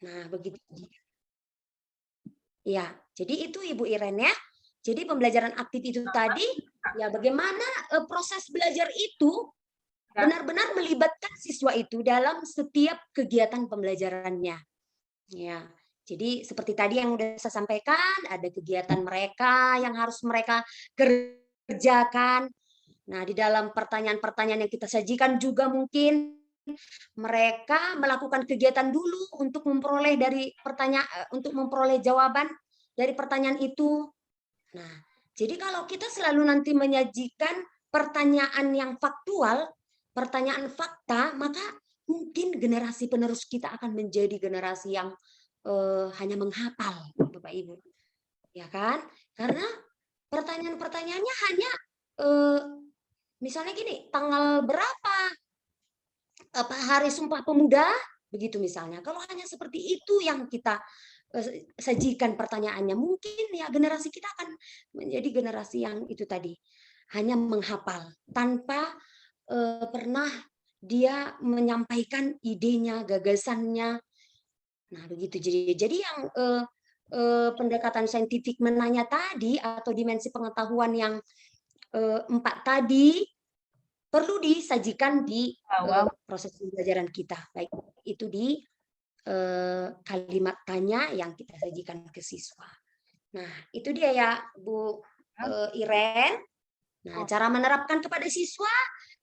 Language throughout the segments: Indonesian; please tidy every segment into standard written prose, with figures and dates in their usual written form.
Nah, begitu. Ya, jadi itu Ibu Iren ya. Jadi pembelajaran aktif itu tadi, ya bagaimana proses belajar itu benar-benar melibatkan siswa itu dalam setiap kegiatan pembelajarannya. Ya, jadi seperti tadi yang udah saya sampaikan, ada kegiatan mereka yang harus mereka kerjakan. Nah, di dalam pertanyaan-pertanyaan yang kita sajikan juga mungkin mereka melakukan kegiatan dulu untuk memperoleh dari pertanyaan, untuk memperoleh jawaban dari pertanyaan itu. Nah, jadi kalau kita selalu nanti menyajikan pertanyaan yang faktual, pertanyaan fakta, maka mungkin generasi penerus kita akan menjadi generasi yang hanya menghafal, Bapak Ibu, ya kan? Karena pertanyaan-pertanyaannya hanya eh, misalnya gini, tanggal berapa apa hari Sumpah Pemuda, begitu misalnya. Kalau hanya seperti itu yang kita sajikan pertanyaannya, mungkin ya generasi kita akan menjadi generasi yang itu tadi, hanya menghafal tanpa pernah dia menyampaikan idenya, gagasannya. Nah, begitu. Jadi yang pendekatan saintifik menanya tadi atau dimensi pengetahuan yang 4 tadi perlu disajikan di proses pembelajaran kita, baik itu di kalimat tanya yang kita sajikan ke siswa. Nah, itu dia ya Bu Iren. Nah, cara menerapkan kepada siswa,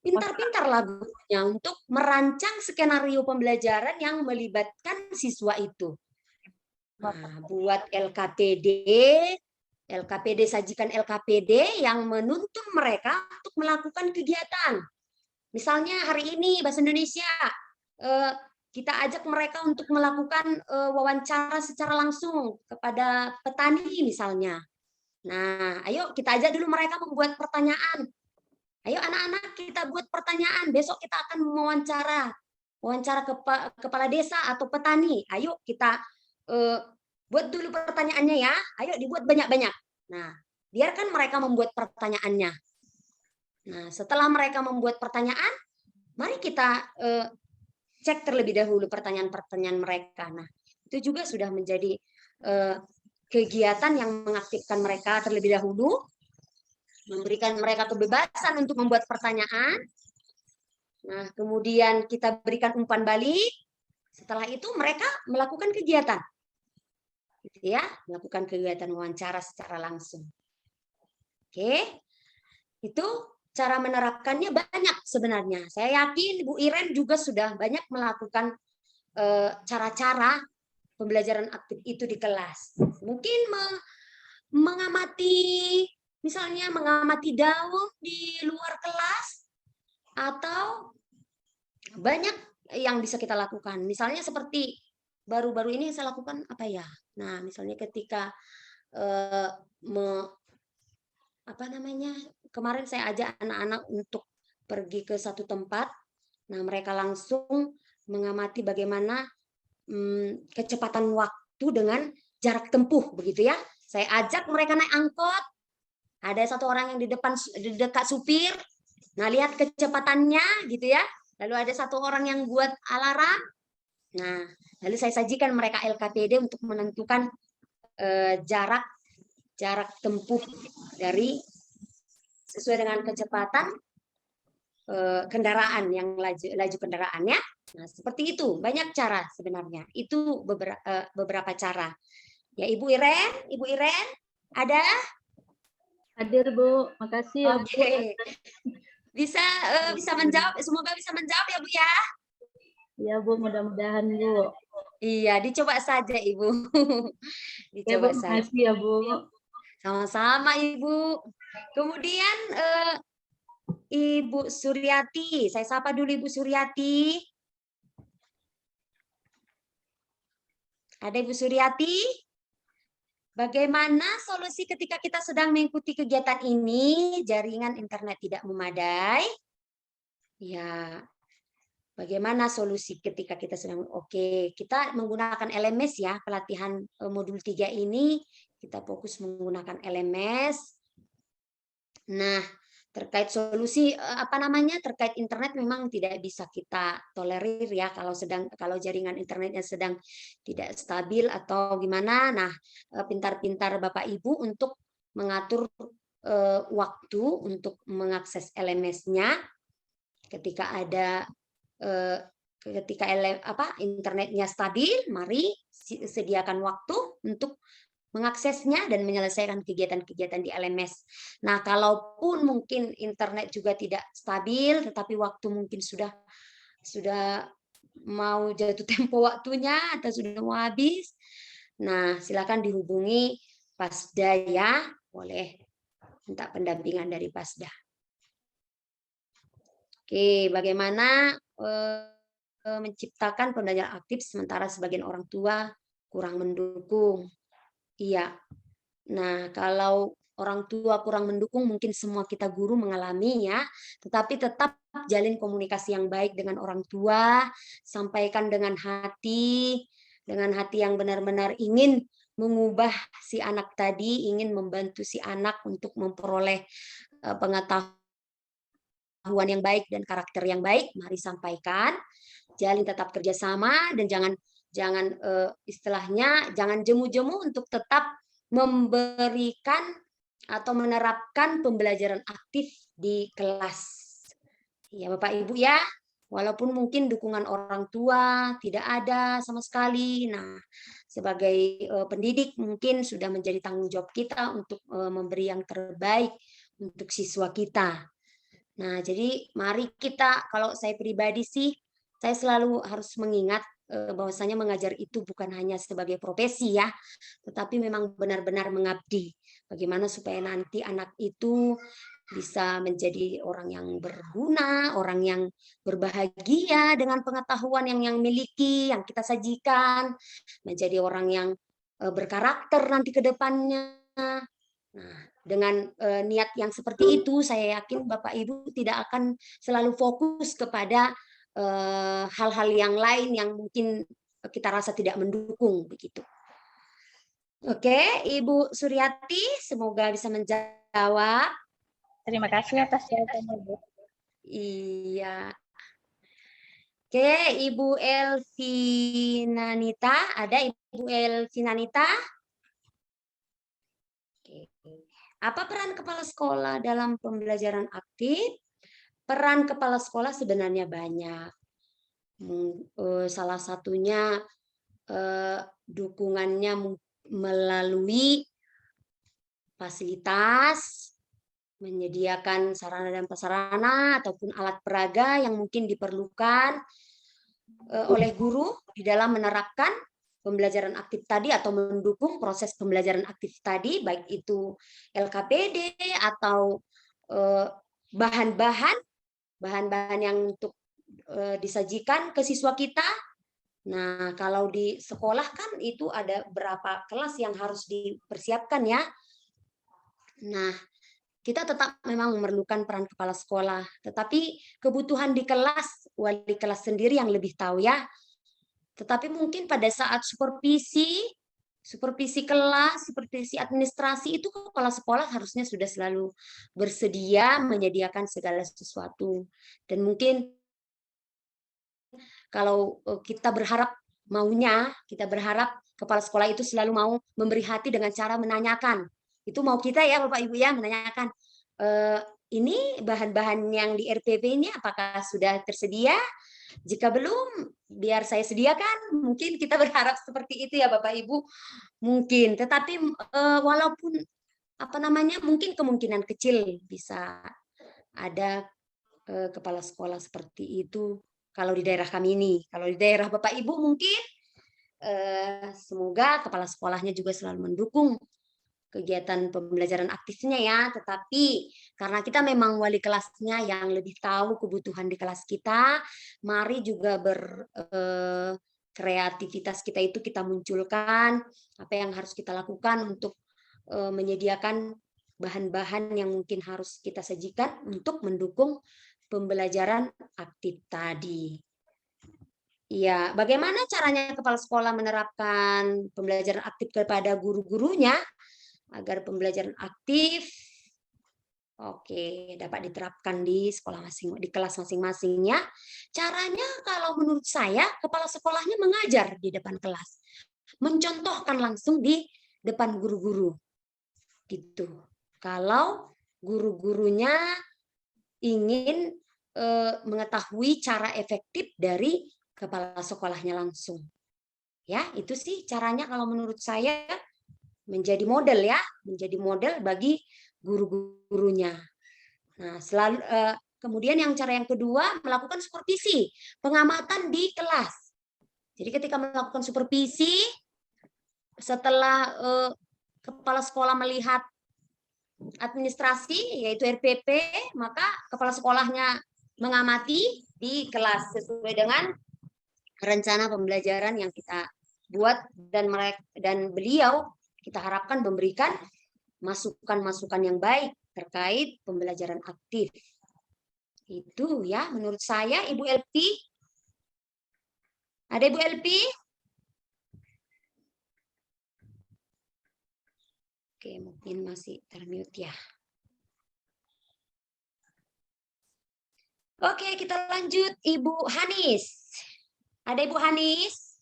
pintar-pintarlah gurunya untuk merancang skenario pembelajaran yang melibatkan siswa itu. Nah, buat LKPD sajikan LKPD yang menuntun mereka untuk melakukan kegiatan. Misalnya hari ini Bahasa Indonesia, kita ajak mereka untuk melakukan wawancara secara langsung kepada petani misalnya. Nah, ayo kita ajak dulu mereka membuat pertanyaan. Ayo anak-anak kita buat pertanyaan. Besok kita akan mewawancara kepala desa atau petani. Ayo kita buat dulu pertanyaannya ya. Ayo dibuat banyak-banyak. Nah, biarkan mereka membuat pertanyaannya. Nah, setelah mereka membuat pertanyaan, mari kita cek terlebih dahulu pertanyaan-pertanyaan mereka. Nah, itu juga sudah menjadi kegiatan yang mengaktifkan mereka terlebih dahulu, memberikan mereka kebebasan untuk membuat pertanyaan. Nah, kemudian kita berikan umpan balik. Setelah itu mereka melakukan kegiatan, gitu ya, melakukan kegiatan wawancara secara langsung. Oke, itu cara menerapkannya banyak sebenarnya. Saya yakin Bu Iren juga sudah banyak melakukan cara-cara pembelajaran aktif itu di kelas. Mungkin mengamati, misalnya mengamati daun di luar kelas, atau banyak yang bisa kita lakukan. Misalnya seperti baru-baru ini saya lakukan apa ya? Nah, misalnya ketika eh, me, apa namanya? Kemarin saya ajak anak-anak untuk pergi ke satu tempat. Nah, mereka langsung mengamati bagaimana kecepatan waktu dengan jarak tempuh begitu ya. Saya ajak mereka naik angkot. Ada satu orang yang di depan di dekat supir. Nah, lihat kecepatannya gitu ya. Lalu ada satu orang yang buat alarm. Nah, lalu saya sajikan mereka LKPD untuk menentukan jarak tempuh dari sesuai dengan kecepatan kendaraan yang laju kendaraannya. Nah, seperti itu. Banyak cara sebenarnya. Itu beberapa cara. Ya, Ibu Iren, ada? Hadir Bu, makasih ya Bu. Oke. Bisa menjawab, semoga bisa menjawab ya Bu ya. Iya Bu, mudah-mudahan Bu. Iya, dicoba saja Ibu. Oke Bu, Dicoba saja. makasih ya Bu. Sama-sama Ibu. Kemudian Ibu Suryati, saya sapa dulu Ibu Suryati. Ada Ibu Suryati? Bagaimana solusi ketika kita sedang mengikuti kegiatan ini, jaringan internet tidak memadai? Ya, bagaimana solusi ketika kita sedang kita menggunakan LMS ya, pelatihan modul 3 ini kita fokus menggunakan LMS. Nah, terkait solusi terkait internet memang tidak bisa kita tolerir ya kalau jaringan internetnya sedang tidak stabil atau gimana. Nah, pintar-pintar Bapak Ibu untuk mengatur waktu untuk mengakses LMS-nya ketika ada ketika internetnya stabil, mari sediakan waktu untuk mengaksesnya dan menyelesaikan kegiatan-kegiatan di LMS. Nah, kalaupun mungkin internet juga tidak stabil, tetapi waktu mungkin sudah mau jatuh tempo waktunya atau sudah mau habis, nah silakan dihubungi Pasda ya, boleh minta pendampingan dari Pasda. Oke, bagaimana menciptakan pembelajaran aktif sementara sebagian orang tua kurang mendukung? Iya. Nah, kalau orang tua kurang mendukung, mungkin semua kita guru mengalami ya, tetapi tetap jalin komunikasi yang baik dengan orang tua, sampaikan dengan hati yang benar-benar ingin mengubah si anak tadi, ingin membantu si anak untuk memperoleh pengetahuan yang baik dan karakter yang baik, mari sampaikan, jalin tetap kerjasama dan jangan istilahnya jangan jemu-jemu untuk tetap memberikan atau menerapkan pembelajaran aktif di kelas. Ya Bapak Ibu ya, walaupun mungkin dukungan orang tua tidak ada sama sekali. Nah, sebagai pendidik mungkin sudah menjadi tanggung jawab kita untuk memberi yang terbaik untuk siswa kita. Nah, jadi mari kita, kalau saya pribadi sih, saya selalu harus mengingat bahwasanya mengajar itu bukan hanya sebagai profesi ya, tetapi memang benar-benar mengabdi. Bagaimana supaya nanti anak itu bisa menjadi orang yang berguna, orang yang berbahagia dengan pengetahuan yang miliki, yang kita sajikan, menjadi orang yang berkarakter nanti ke depannya. Nah, dengan niat yang seperti itu, saya yakin Bapak Ibu tidak akan selalu fokus kepada hal-hal yang lain yang mungkin kita rasa tidak mendukung begitu. Oke, Ibu Suryati, semoga bisa menjawab. Terima kasih atas jawabannya, Bu. Iya. Oke, Ibu Elvinanita, ada Ibu Elvinanita? Oke. Apa peran kepala sekolah dalam pembelajaran aktif? Peran kepala sekolah sebenarnya banyak. Salah satunya dukungannya melalui fasilitas, menyediakan sarana dan prasarana ataupun alat peraga yang mungkin diperlukan oleh guru di dalam menerapkan pembelajaran aktif tadi atau mendukung proses pembelajaran aktif tadi, baik itu LKPD atau bahan-bahan yang untuk disajikan ke siswa kita. Nah, kalau di sekolah kan itu ada berapa kelas yang harus dipersiapkan ya. Nah, kita tetap memang memerlukan peran kepala sekolah, tetapi kebutuhan di kelas, wali kelas sendiri yang lebih tahu ya. Tetapi mungkin pada saat supervisi kelas, supervisi administrasi itu kepala sekolah harusnya sudah selalu bersedia menyediakan segala sesuatu. Dan mungkin kalau kita berharap kepala sekolah itu selalu mau memberi hati dengan cara menanyakan. Itu mau kita ya Bapak Ibu ya, menanyakan ini bahan-bahan yang di RPP ini apakah sudah tersedia? Jika belum, biar saya sediakan. Mungkin kita berharap seperti itu ya Bapak Ibu. Mungkin, tetapi walaupun mungkin kemungkinan kecil bisa ada kepala sekolah seperti itu kalau di daerah kami ini. Kalau di daerah Bapak Ibu mungkin semoga kepala sekolahnya juga selalu mendukung kegiatan pembelajaran aktifnya ya, tetapi karena kita memang wali kelasnya yang lebih tahu kebutuhan di kelas kita, mari juga kreativitas kita itu kita munculkan apa yang harus kita lakukan untuk menyediakan bahan-bahan yang mungkin harus kita sajikan untuk mendukung pembelajaran aktif tadi. Ya, bagaimana caranya kepala sekolah menerapkan pembelajaran aktif kepada guru-gurunya agar pembelajaran aktif Oke, dapat diterapkan di sekolah di kelas masing-masing ya. Caranya kalau menurut saya, kepala sekolahnya mengajar di depan kelas. Mencontohkan langsung di depan guru-guru. Gitu. Kalau guru-gurunya ingin mengetahui cara efektif dari kepala sekolahnya langsung. Ya, itu sih caranya kalau menurut saya menjadi model ya, menjadi model bagi guru-gurunya. Nah, kemudian cara yang kedua melakukan supervisi, pengamatan di kelas. Jadi ketika melakukan supervisi, setelah kepala sekolah melihat administrasi yaitu RPP, maka kepala sekolahnya mengamati di kelas sesuai dengan rencana pembelajaran yang kita buat dan beliau kita harapkan memberikan masukan-masukan yang baik terkait pembelajaran aktif. Itu ya menurut saya. Ibu Elpi. Ada Ibu Elpi? Oke, mungkin masih termute ya. Oke, kita lanjut Ibu Hanis. Ada Ibu Hanis?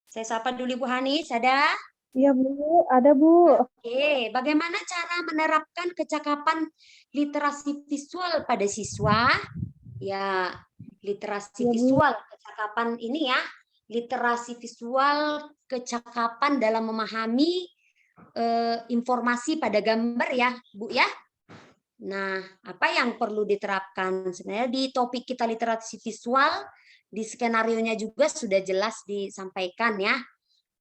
Saya sapa dulu Ibu Hanis, ada? Iya Bu, ada Bu. Oke, bagaimana cara menerapkan kecakapan literasi visual pada siswa? Ya, literasi Ya, Bu. visual, kecakapan ini ya, literasi visual, kecakapan dalam memahami informasi pada gambar ya, Bu ya. Nah, apa yang perlu diterapkan? Sebenarnya di topik kita literasi visual, di skenarionya juga sudah jelas disampaikan ya.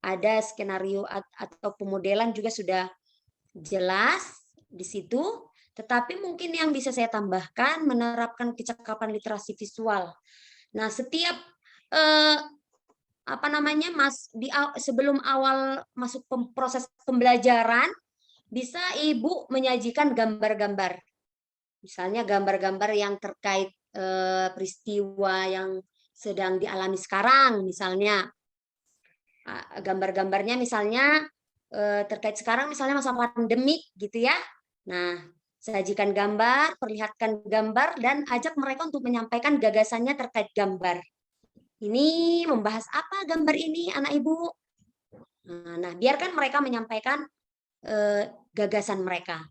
Ada skenario atau pemodelan juga sudah jelas di situ. Tetapi mungkin yang bisa saya tambahkan menerapkan kecakapan literasi visual. Nah, setiap sebelum awal masuk proses pembelajaran bisa Ibu menyajikan gambar-gambar. Misalnya gambar-gambar yang terkait peristiwa yang sedang dialami sekarang, misalnya gambar-gambarnya misalnya terkait sekarang misalnya masa pandemik gitu ya. Nah, sajikan gambar, perlihatkan gambar dan ajak mereka untuk menyampaikan gagasannya terkait gambar. Ini membahas apa gambar ini anak Ibu? Nah, biarkan mereka menyampaikan gagasan mereka.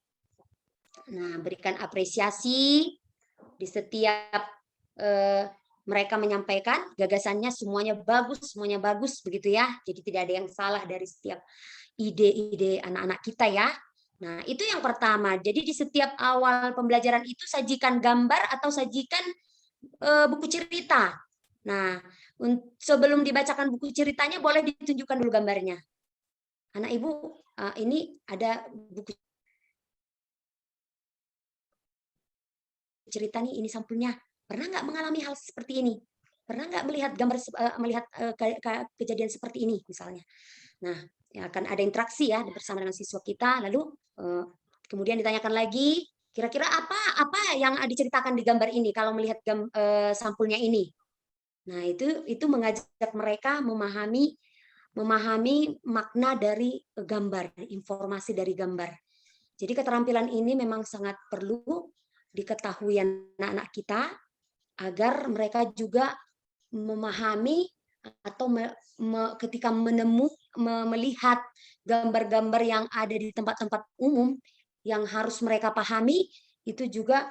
Nah, berikan apresiasi di setiap mereka menyampaikan gagasannya, semuanya bagus begitu ya. Jadi tidak ada yang salah dari setiap ide-ide anak-anak kita ya. Nah, itu yang pertama. Jadi di setiap awal pembelajaran itu sajikan gambar atau sajikan buku cerita. Nah, sebelum dibacakan buku ceritanya boleh ditunjukkan dulu gambarnya. Anak Ibu, ini ada buku cerita nih, ini sampulnya. Pernah nggak mengalami hal seperti ini? Pernah nggak melihat kejadian seperti ini misalnya? Nah, ya akan ada interaksi ya bersama dengan siswa kita. Lalu kemudian ditanyakan lagi, kira-kira apa yang diceritakan di gambar ini kalau melihat sampulnya ini? Nah, itu mengajak mereka memahami makna dari gambar, informasi dari gambar. Jadi keterampilan ini memang sangat perlu diketahui anak-anak kita agar mereka juga memahami atau ketika melihat gambar-gambar yang ada di tempat-tempat umum yang harus mereka pahami itu juga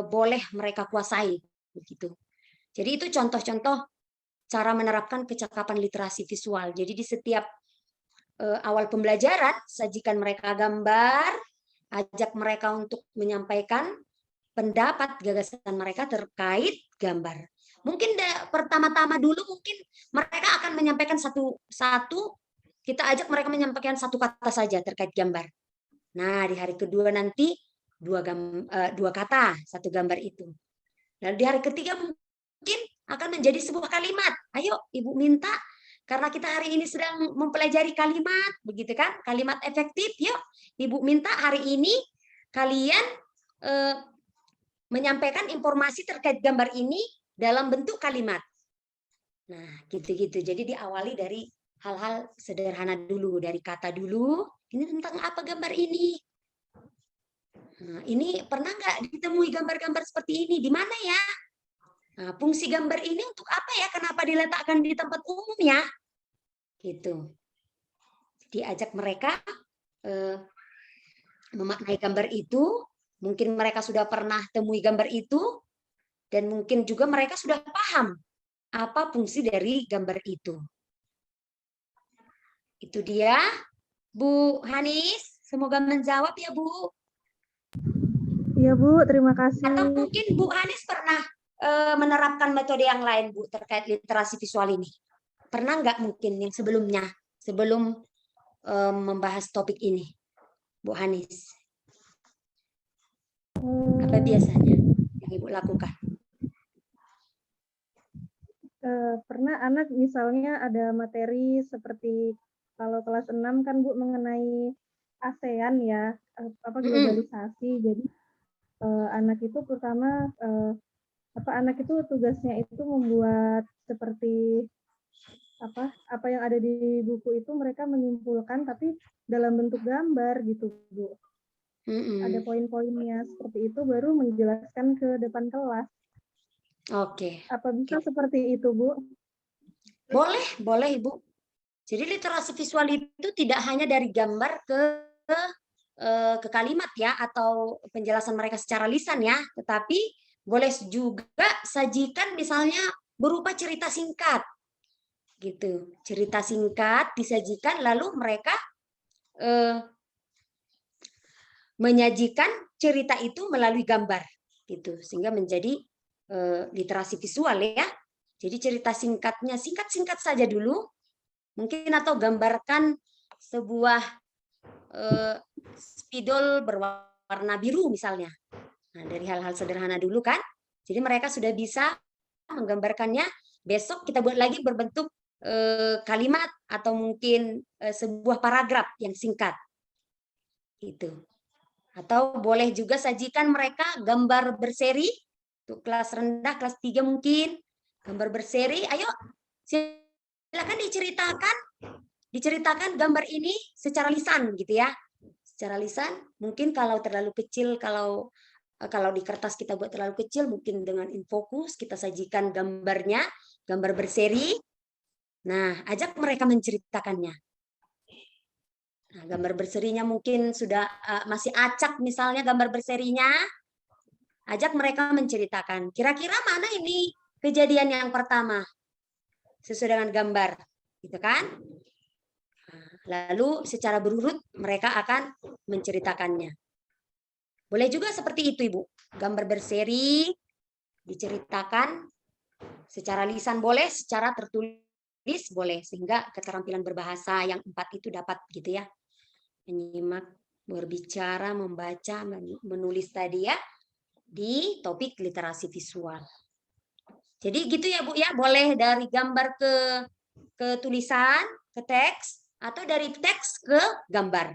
boleh mereka kuasai begitu. Jadi itu contoh-contoh cara menerapkan kecakapan literasi visual. Jadi di setiap awal pembelajaran sajikan mereka gambar, ajak mereka untuk menyampaikan pendapat gagasan mereka terkait gambar. Mungkin pertama-tama dulu mungkin mereka akan menyampaikan satu kita ajak mereka menyampaikan satu kata saja terkait gambar. Nah, di hari kedua nanti dua kata satu gambar itu. Dan di hari ketiga mungkin akan menjadi sebuah kalimat. Ayo Ibu minta karena kita hari ini sedang mempelajari kalimat, begitu kan? Kalimat efektif. Yuk, Ibu minta hari ini kalian menyampaikan informasi terkait gambar ini dalam bentuk kalimat. Nah, gitu-gitu. Jadi diawali dari hal-hal sederhana dulu, dari kata dulu. Ini tentang apa gambar ini? Nah, ini pernah nggak ditemui gambar-gambar seperti ini? Di mana ya? Nah, fungsi gambar ini untuk apa ya? Kenapa diletakkan di tempat umum ya? Gitu. Diajak mereka memaknai gambar itu. Mungkin mereka sudah pernah temui gambar itu, dan mungkin juga mereka sudah paham apa fungsi dari gambar itu. Itu dia, Bu Hanis. Semoga menjawab ya, Bu. Iya Bu, terima kasih. Atau mungkin Bu Hanis pernah menerapkan metode yang lain, Bu, terkait literasi visual ini. Pernah nggak mungkin yang sebelumnya, sebelum membahas topik ini, Bu Hanis? Apa biasanya yang Ibu lakukan? Pernah anak misalnya ada materi seperti kalau kelas 6 kan Bu mengenai ASEAN ya, globalisasi. Jadi anak itu pertama anak itu tugasnya itu membuat seperti apa yang ada di buku itu mereka menyimpulkan tapi dalam bentuk gambar gitu Bu. Ada poin-poinnya seperti itu baru menjelaskan ke depan kelas. Oke. Apa bisa seperti itu Bu? Boleh Ibu. Jadi literasi visual itu tidak hanya dari gambar ke kalimat ya, atau penjelasan mereka secara lisan ya, tetapi boleh juga sajikan misalnya berupa cerita singkat. Gitu. Cerita singkat disajikan lalu mereka menyajikan cerita itu melalui gambar gitu, sehingga menjadi literasi visual ya. Jadi cerita singkatnya singkat-singkat saja dulu mungkin, atau gambarkan sebuah spidol berwarna biru misalnya. Nah, dari hal-hal sederhana dulu kan. Jadi mereka sudah bisa menggambarkannya. Besok kita buat lagi berbentuk kalimat atau mungkin sebuah paragraf yang singkat. Itu. Atau boleh juga sajikan mereka gambar berseri untuk kelas rendah, kelas 3 mungkin. Gambar berseri, ayo silakan diceritakan gambar ini secara lisan gitu ya. Secara lisan, mungkin kalau terlalu kecil, kalau di kertas kita buat terlalu kecil, mungkin dengan infokus kita sajikan gambarnya, gambar berseri. Nah, ajak mereka menceritakannya. Nah, gambar berserinya mungkin sudah masih acak misalnya gambar berserinya, ajak mereka menceritakan. Kira-kira mana ini kejadian yang pertama? Sesuai dengan gambar, gitu kan? Lalu secara berurut mereka akan menceritakannya. Boleh juga seperti itu, Ibu. Gambar berseri diceritakan secara lisan boleh, secara tertulis boleh, sehingga keterampilan berbahasa yang 4 itu dapat gitu ya. Menyimak, berbicara, membaca, menulis tadi ya, di topik literasi visual. Jadi gitu ya Bu ya, boleh dari gambar ke tulisan, ke teks, atau dari teks ke gambar.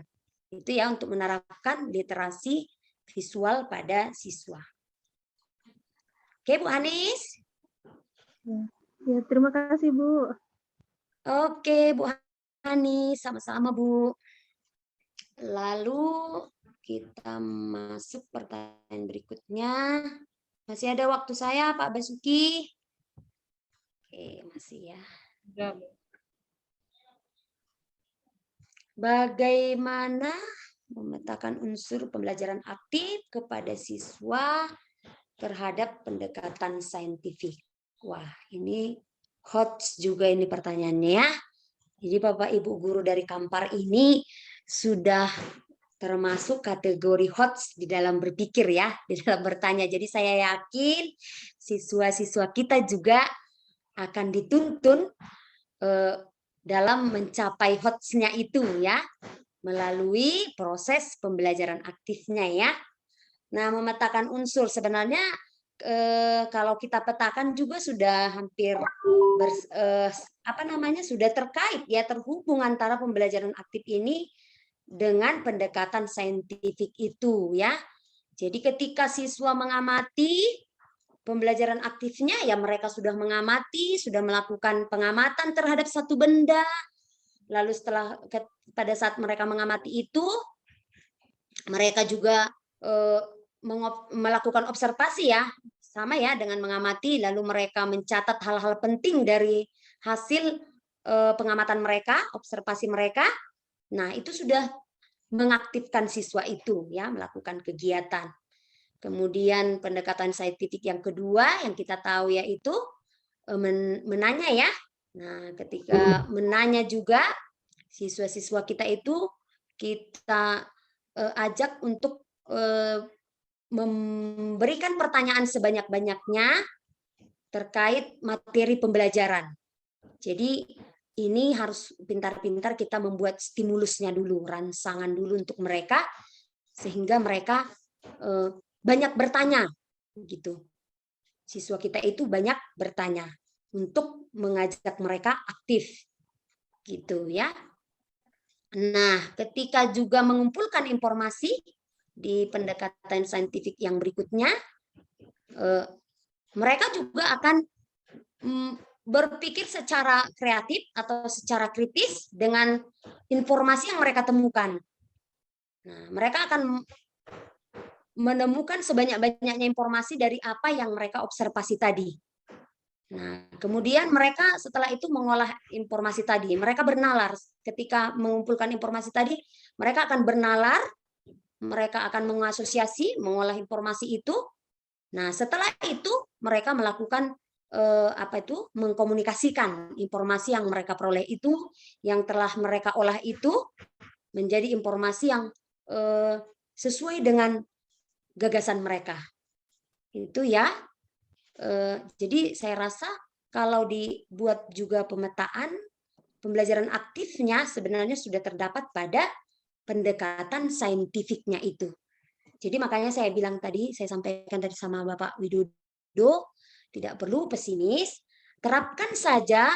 Itu ya untuk menerapkan literasi visual pada siswa. Oke Bu Hanis. Ya, terima kasih Bu. Oke Bu Hanis, sama-sama Bu. Lalu kita masuk pertanyaan berikutnya. Masih ada waktu saya Pak Basuki? Oke, masih ya. Bagaimana memetakan unsur pembelajaran aktif kepada siswa terhadap pendekatan saintifik? Wah, ini hot juga ini pertanyaannya ya. Jadi Bapak Ibu guru dari Kampar ini sudah termasuk kategori hot di dalam berpikir ya, di dalam bertanya. Jadi saya yakin siswa-siswa kita juga akan dituntun dalam mencapai hotsnya itu ya, melalui proses pembelajaran aktifnya ya. Nah, memetakan unsur sebenarnya kalau kita petakan juga sudah hampir sudah terkait ya, terhubung antara pembelajaran aktif ini dengan pendekatan saintifik itu ya. Jadi ketika siswa mengamati pembelajaran aktifnya ya, mereka sudah mengamati, sudah melakukan pengamatan terhadap satu benda. Lalu pada saat mereka mengamati itu, mereka juga melakukan observasi ya, sama ya dengan mengamati, lalu mereka mencatat hal-hal penting dari hasil pengamatan mereka, observasi mereka. Nah, itu sudah mengaktifkan siswa itu ya melakukan kegiatan. Kemudian pendekatan saintifik yang kedua yang kita tahu yaitu menanya ya. Nah, ketika menanya juga siswa-siswa kita itu kita ajak untuk memberikan pertanyaan sebanyak-banyaknya terkait materi pembelajaran. Jadi ini harus pintar-pintar kita membuat stimulusnya dulu, rangsangan dulu untuk mereka sehingga mereka banyak bertanya gitu. Siswa kita itu banyak bertanya untuk mengajak mereka aktif gitu ya. Nah, ketika juga mengumpulkan informasi di pendekatan saintifik yang berikutnya, mereka juga akan berpikir secara kreatif atau secara kritis dengan informasi yang mereka temukan. Nah, mereka akan menemukan sebanyak-banyaknya informasi dari apa yang mereka observasi tadi. Nah, kemudian mereka setelah itu mengolah informasi tadi. Mereka bernalar. Ketika mengumpulkan informasi tadi, mereka akan bernalar, mereka akan mengasosiasi, mengolah informasi itu. Nah, setelah itu mereka melakukan mengkomunikasikan informasi yang mereka peroleh itu, yang telah mereka olah itu menjadi informasi yang sesuai dengan gagasan mereka. Itu ya. Jadi saya rasa kalau dibuat juga pemetaan pembelajaran aktifnya sebenarnya sudah terdapat pada pendekatan saintifiknya itu. Jadi makanya saya bilang tadi, saya sampaikan tadi sama Bapak Widodo, tidak perlu pesimis, terapkan saja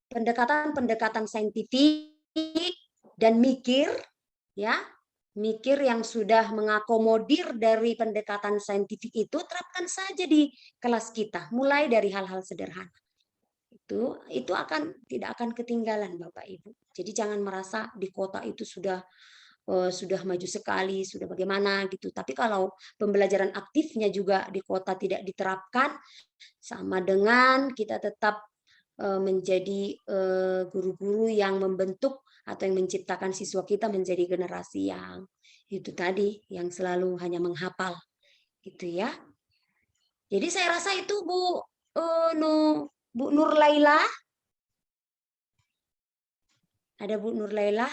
pendekatan-pendekatan saintifik dan mikir, ya, mikir yang sudah mengakomodir dari pendekatan saintifik itu, terapkan saja di kelas kita, mulai dari hal-hal sederhana. Itu tidak akan ketinggalan Bapak Ibu. Jadi jangan merasa di kota itu sudah maju sekali, sudah bagaimana gitu. Tapi kalau pembelajaran aktifnya juga di kota tidak diterapkan, sama dengan kita tetap menjadi guru-guru yang membentuk atau yang menciptakan siswa kita menjadi generasi yang itu tadi, yang selalu hanya menghafal, gitu ya. Jadi saya rasa itu Bu Nur Laila. Ada Bu Nur Laila?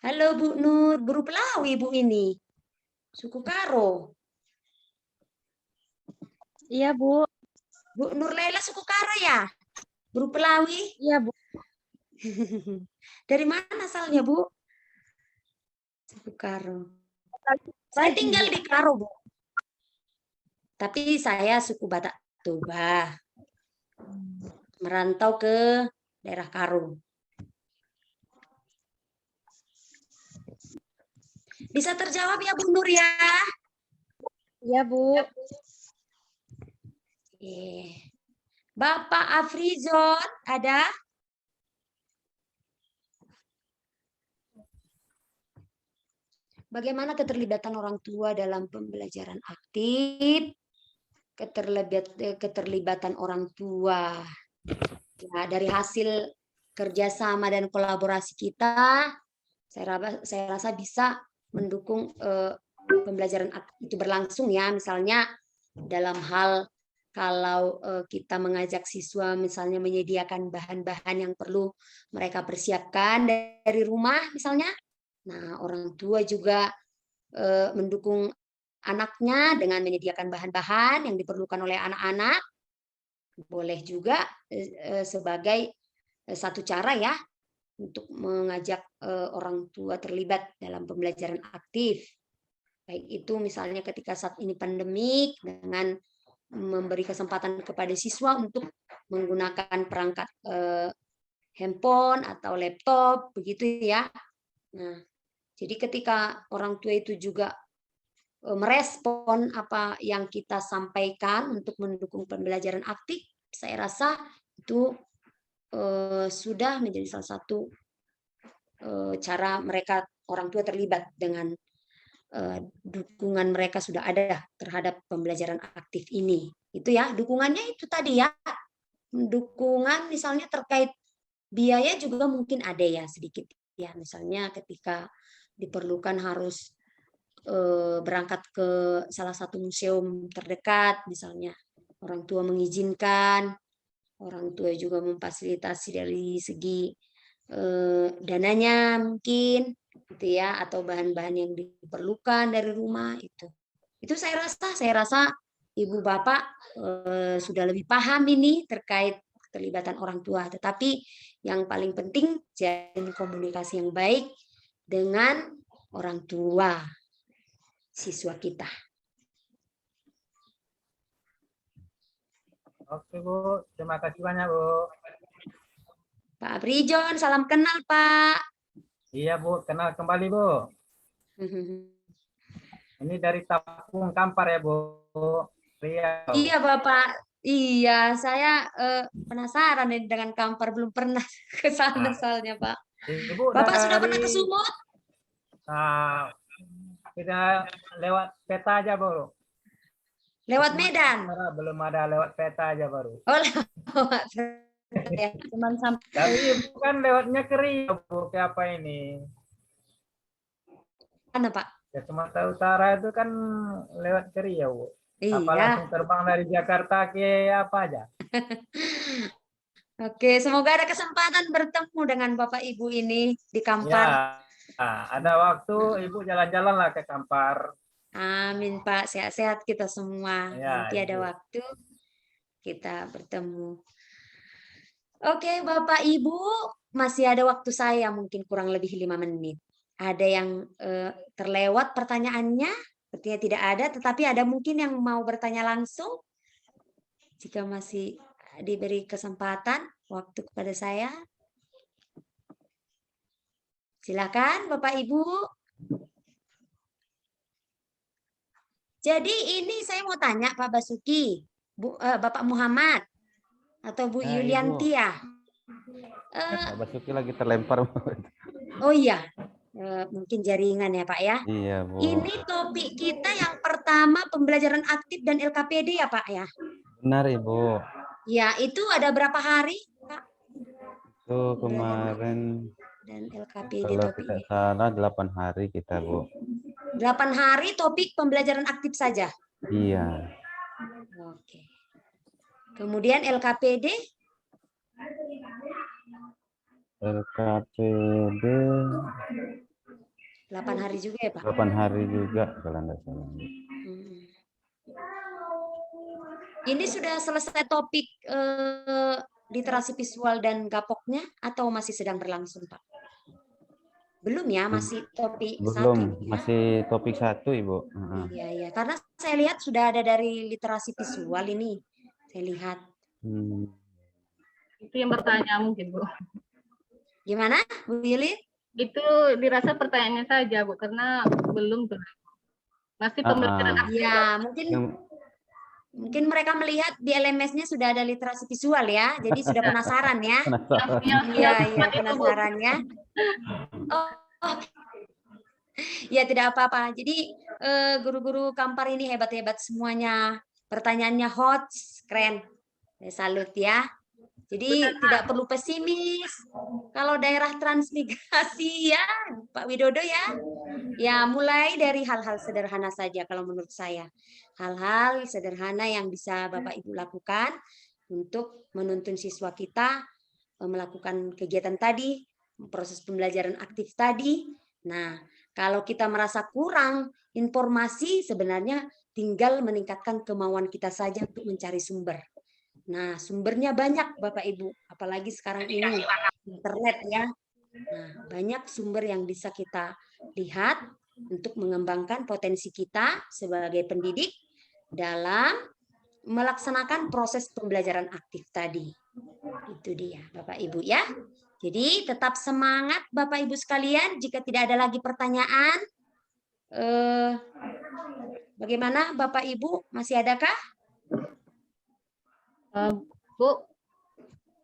Halo Bu Nur, Buru Pelawi Bu ini. Suku Karo. Iya, Bu. Bu Nur Laila suku Karo ya? Buru Pelawi? Iya, Bu. Dari mana asalnya, Bu? Suku Karo. Saya tinggal di Karo, Bu. Tapi saya suku Batak Toba. Merantau ke daerah Karo. Bisa terjawab ya, Bu Nur ya? Iya, Bu. Bapak Afrizon, ada? Bagaimana keterlibatan orang tua dalam pembelajaran aktif? Keterlibatan orang tua. Ya, dari hasil kerjasama dan kolaborasi kita, saya rasa bisa mendukung pembelajaran aktif itu berlangsung ya. Misalnya dalam hal kalau kita mengajak siswa misalnya menyediakan bahan-bahan yang perlu mereka persiapkan dari rumah misalnya. Nah, orang tua juga mendukung anaknya dengan menyediakan bahan-bahan yang diperlukan oleh anak-anak. Boleh juga sebagai satu cara ya untuk mengajak orang tua terlibat dalam pembelajaran aktif. Baik itu misalnya ketika saat ini pandemik dengan memberi kesempatan kepada siswa untuk menggunakan perangkat handphone atau laptop begitu ya. Nah, jadi ketika orang tua itu juga merespon apa yang kita sampaikan untuk mendukung pembelajaran aktif, saya rasa itu sudah menjadi salah satu cara mereka orang tua terlibat dengan dukungan mereka sudah ada terhadap pembelajaran aktif ini. Itu ya, dukungannya itu tadi ya. Dukungan misalnya terkait biaya juga mungkin ada ya sedikit ya. Misalnya ketika diperlukan harus berangkat ke salah satu museum terdekat misalnya. Orang tua mengizinkan, orang tua juga memfasilitasi dari segi dananya mungkin gitu ya, atau bahan-bahan yang diperlukan dari rumah itu saya rasa ibu bapak sudah lebih paham ini terkait keterlibatan orang tua. Tetapi yang paling penting jalin komunikasi yang baik dengan orang tua siswa kita. Oke Bu, terima kasih banyak Bu. Pak Prijon, salam kenal Pak. Iya Bu, kenal kembali Bu. Ini dari Tapung Kampar ya Bu. Riau. Iya Bapak, iya saya penasaran nih dengan Kampar, belum pernah ke sana soalnya Pak. Ibu Bapak sudah dari pernah ke Sumut? kita lewat peta aja Bu. Lewat Medan? Belum ada lewat peta aja baru. Oh, lewat ya, cuman sampai. Tapi bukan lewatnya ke Riau Bu, ke apa ini? Mana Pak? Ya Sumatera Utara itu kan lewat ke Riau Bu. Apa Iya. langsung terbang dari Jakarta ke apa aja? Oke, semoga ada kesempatan bertemu dengan Bapak Ibu ini di Kampar. Ya, ada waktu Ibu jalan-jalan lah ke Kampar. Amin Pak, sehat-sehat kita semua. Ya, Nanti ada Ibu. waktu kita bertemu. Oke, Bapak Ibu, masih ada waktu saya mungkin kurang lebih 5 menit. Ada yang terlewat pertanyaannya? Sepertinya tidak ada, tetapi ada mungkin yang mau bertanya langsung. Jika masih diberi kesempatan waktu kepada saya. Silakan Bapak Ibu. Jadi ini saya mau tanya Pak Basuki, Bapak Muhammad atau Bu Yulianti ya. Pak Basuki lagi terlempar. Oh iya, mungkin jaringan ya Pak ya. Iya Bu. Ini topik kita yang pertama pembelajaran aktif dan LKPD ya Pak ya. Benar Ibu. Ya, itu ada berapa hari Pak? Itu kemarin Dan LKPD kalau topik. tidak salah 8 hari kita Bu. 8 hari topik pembelajaran aktif saja. Iya. Oke. Kemudian LKPD? LKPD 8 hari juga ya Pak? 8 hari juga kalau tidak salah. Ini sudah selesai topik literasi visual dan gapoknya atau masih sedang berlangsung Pak? Belum ya, masih topik Belum, 1 ya? masih topik 1 Ibu. Iya, iya. Karena saya lihat sudah ada dari literasi visual ini. Saya lihat. Itu yang bertanya mungkin Bu. Gimana Bu Yuli? Itu dirasa pertanyaannya saja Bu, karena belum tuh. Masih pembelajaran aktif. Ya, mungkin mereka melihat di LMS-nya sudah ada literasi visual ya. Jadi sudah penasaran ya. Iya, iya, penasaran ya. Oh. Ya, tidak apa-apa. Jadi guru-guru Kampar ini hebat-hebat semuanya. Pertanyaannya hot, keren. Saya salut ya. Jadi tidak perlu pesimis. Kalau daerah transmigrasi ya, Pak Widodo ya. Ya, mulai dari hal-hal sederhana saja kalau menurut saya. Hal-hal sederhana yang bisa Bapak Ibu lakukan untuk menuntun siswa kita melakukan kegiatan tadi, proses pembelajaran aktif tadi. Nah, kalau kita merasa kurang informasi, sebenarnya tinggal meningkatkan kemauan kita saja untuk mencari sumber. Nah, sumbernya banyak Bapak Ibu, apalagi sekarang ini internet ya. Nah, banyak sumber yang bisa kita lihat untuk mengembangkan potensi kita sebagai pendidik dalam melaksanakan proses pembelajaran aktif tadi. Itu dia Bapak Ibu ya. Jadi tetap semangat Bapak Ibu sekalian. Jika tidak ada lagi pertanyaan, bagaimana Bapak Ibu, masih adakah? Bu,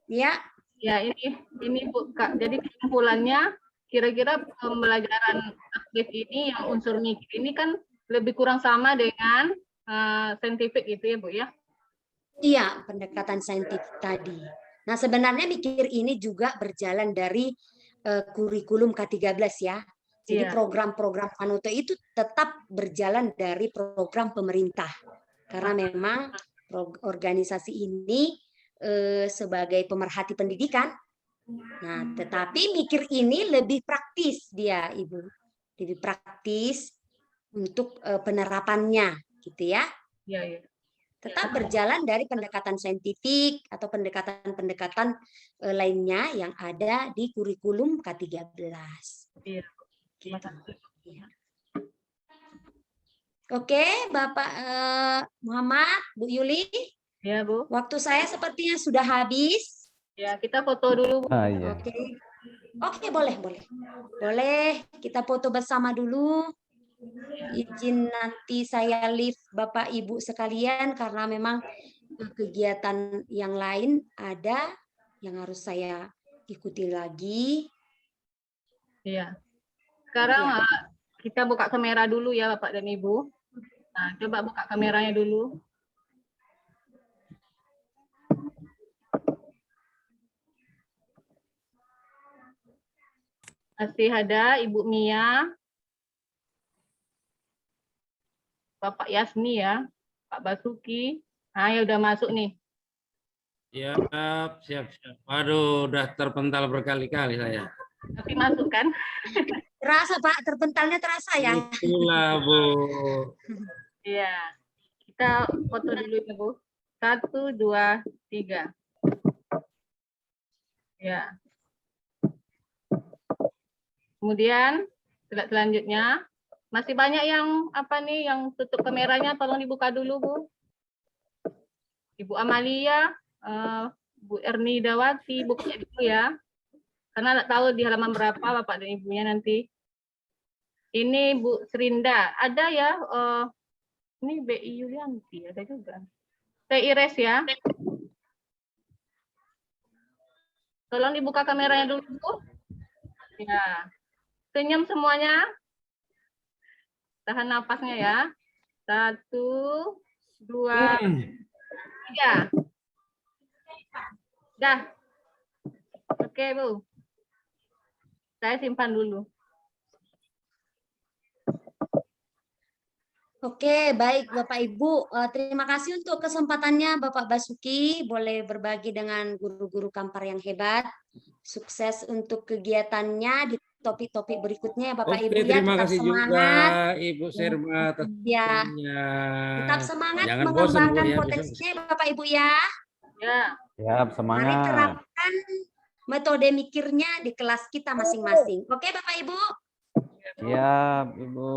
ya, ya ini Bu Kak. Jadi kesimpulannya kira-kira pembelajaran aktif ini yang unsur mikir ini kan lebih kurang sama dengan saintifik itu ya Bu ya? Iya, pendekatan saintifik tadi. Nah, sebenarnya mikir ini juga berjalan dari kurikulum K13 ya. Jadi Iya. program-program Panuto itu tetap berjalan dari program pemerintah. Karena memang organisasi ini sebagai pemerhati pendidikan. Nah, tetapi mikir ini lebih praktis dia, Ibu. Lebih praktis untuk penerapannya, gitu ya. Iya, iya. Tetap berjalan dari pendekatan saintifik atau pendekatan-pendekatan lainnya yang ada di kurikulum K13. Iya. Gitu. Ya. Oke, Bapak Muhammad, Bu Yuli, Ya Bu. waktu saya sepertinya sudah habis. Ya, kita foto dulu Bu. Iya. Oke, boleh. Boleh, kita foto bersama dulu. Izin nanti saya live Bapak Ibu sekalian karena memang kegiatan yang lain ada yang harus saya ikuti lagi. Iya. Sekarang kita buka kamera dulu ya Bapak dan Ibu. Nah, coba buka kameranya dulu. Masih ada Ibu Mia, Bapak Yasni ya, Pak Basuki. Nah, ya udah masuk nih. Siap. Waduh, udah terpental berkali-kali saya. Tapi masuk kan? Terasa Pak, terpentalnya terasa ya. Itulah Bu. Iya. Kita foto dulu ya Bu. 1, 2, 3. Ya. Kemudian selanjutnya masih banyak yang yang tutup kameranya, tolong dibuka dulu Bu. Ibu Amalia, Bu Erni Dawati, buka dulu ya. Karena nggak tahu di halaman berapa Bapak dan Ibunya nanti. Ini Bu Serinda, ada ya? Ini BI Yulianti, ada juga. Teh Ires ya. Tolong dibuka kameranya dulu Bu. Ya. Senyum semuanya. Tahan napasnya ya. 1, 2, 3. Dah. Oke, Bu. Saya simpan dulu. Oke, baik Bapak Ibu. Terima kasih untuk kesempatannya Bapak Basuki. Boleh berbagi dengan guru-guru Kampar yang hebat. Sukses untuk kegiatannya di topik-topik berikutnya ya Bapak Oke, Ibu ya. terima Tetap kasih semangat. juga Ibu Serma Ya, tentunya. tetap semangat Jangan bosan Bu mengembangkan ya. potensinya Bapak Ibu ya. Ya. Siap, Mari semangat. terapkan metode mikirnya di kelas kita masing-masing. Oke Bapak Ibu? Siap, Ibu.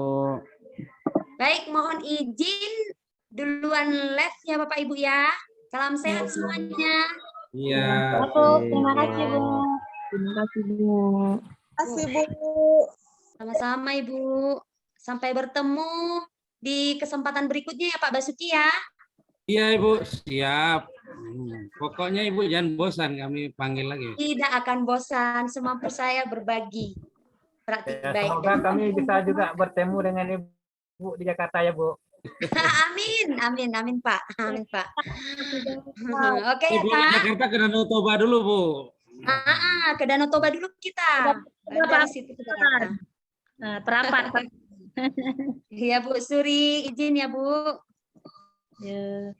Baik, mohon izin duluan live ya Bapak Ibu ya. Salam sehat semuanya. Iya. Terima kasih, Bu. Terima kasih Bu. Kasih Bu. Sama-sama Ibu. Sampai bertemu di kesempatan berikutnya ya Pak Basuki ya. Iya Ibu, siap. Pokoknya Ibu jangan bosan, kami panggil lagi. Tidak akan bosan, semampu saya berbagi. Praktik Ya, baik. semoga kami bisa juga bertemu dengan Ibu di Jakarta ya Bu. Amin Pak. Amin Pak. Oke ya Ibu Kak. Jakarta ke Danau Toba dulu Bu. Ke Danau Toba dulu kita. Dari situ ke Jakarta. Nah, terapan. Iya Bu Suri, izin ya Bu. Ya.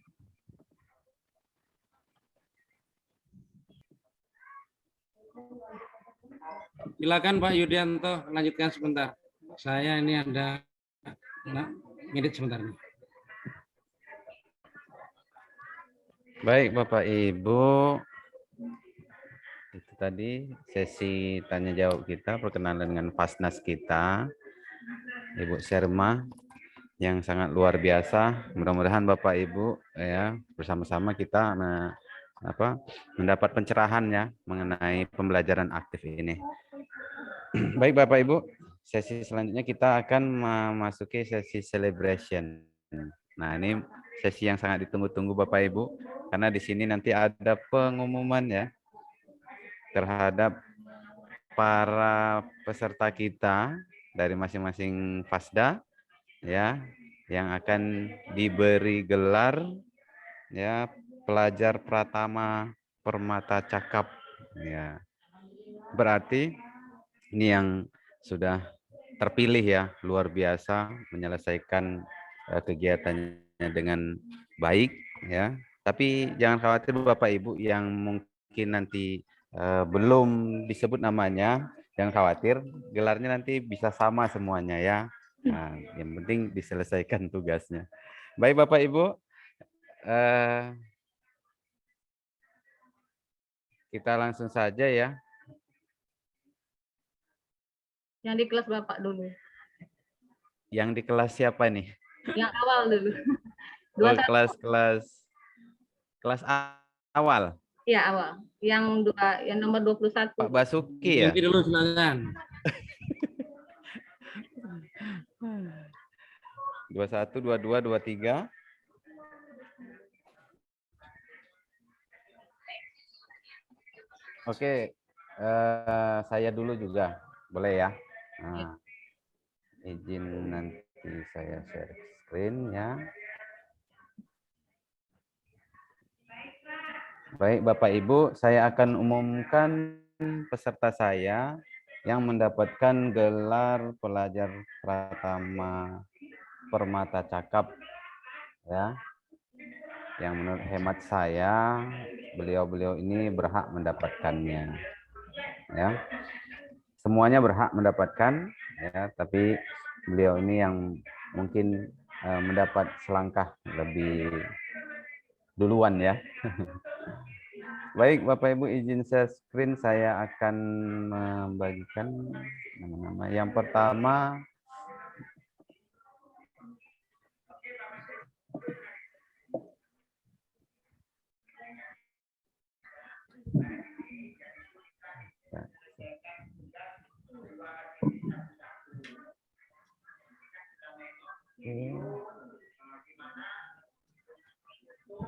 Silakan Pak Yudianto, lanjutkan sebentar. Saya ini ada ngedit sebentar nih. Baik, Bapak Ibu. Itu tadi sesi tanya jawab kita, perkenalan dengan Fasnas kita, Ibu Serma, yang sangat luar biasa. Mudah-mudahan Bapak Ibu ya bersama-sama kita mendapat pencerahan ya mengenai pembelajaran aktif ini. Baik Bapak Ibu, sesi selanjutnya kita akan memasuki sesi celebration. Nah, ini sesi yang sangat ditunggu-tunggu Bapak Ibu, karena di sini nanti ada pengumuman ya terhadap para peserta kita dari masing-masing Fasda ya yang akan diberi gelar ya pelajar pratama permata cakap ya. Berarti ini yang sudah terpilih ya, luar biasa menyelesaikan kegiatannya dengan baik ya. Tapi jangan khawatir Bapak Ibu yang mungkin nanti belum disebut namanya, jangan khawatir, gelarnya nanti bisa sama semuanya ya. Nah, yang penting diselesaikan tugasnya. Baik Bapak Ibu, kita langsung saja ya. Yang di kelas Bapak dulu. Yang di kelas siapa nih? Yang awal dulu. Oh, kelas awal. Iya, awal. Yang nomor 21. Pak Basuki ya? Ganti dulu silakan. 21, 22, 23. Oke, saya dulu juga, boleh ya? Nah, izin nanti saya share screen ya. Baik Bapak Ibu, saya akan umumkan peserta saya yang mendapatkan gelar pelajar pratama permata cakap ya. Yang menurut hemat saya beliau-beliau ini berhak mendapatkannya ya. Semuanya berhak mendapatkan ya, tapi beliau ini yang mungkin mendapat selangkah lebih duluan ya. Baik Bapak Ibu, izin share screen, saya akan membagikan nama-nama. Yang pertama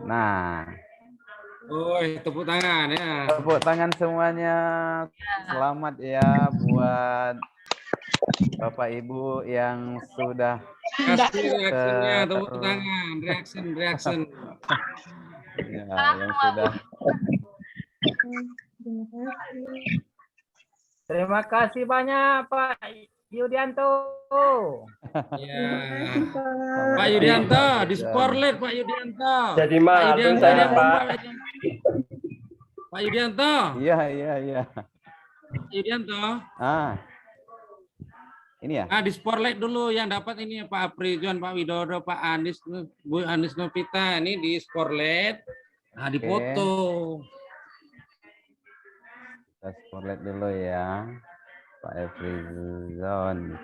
nah, Tepuk tangan ya. tepuk tangan semuanya. Selamat ya buat Bapak Ibu yang sudah Kasih reaksinya, tepuk tangan, reaction. ya, yang sudah Terima kasih. Terima kasih banyak Pak Yudianto. Ya. Terima kasih, Pak. Pak Yudianto, di spotlight Pak Yudianto. Jadi Pak malu Yudianto, saya, yang Pak. Pak Yudianto. iya. Pak Yudianto. Ini ya. Di spotlight dulu yang dapat ini Pak Aprijon, Pak Widodo, Pak Anies, Bu Anies Novita, ini di spotlight. Nah, dipoto. Kita spotlight dulu ya. Pak Efrizon.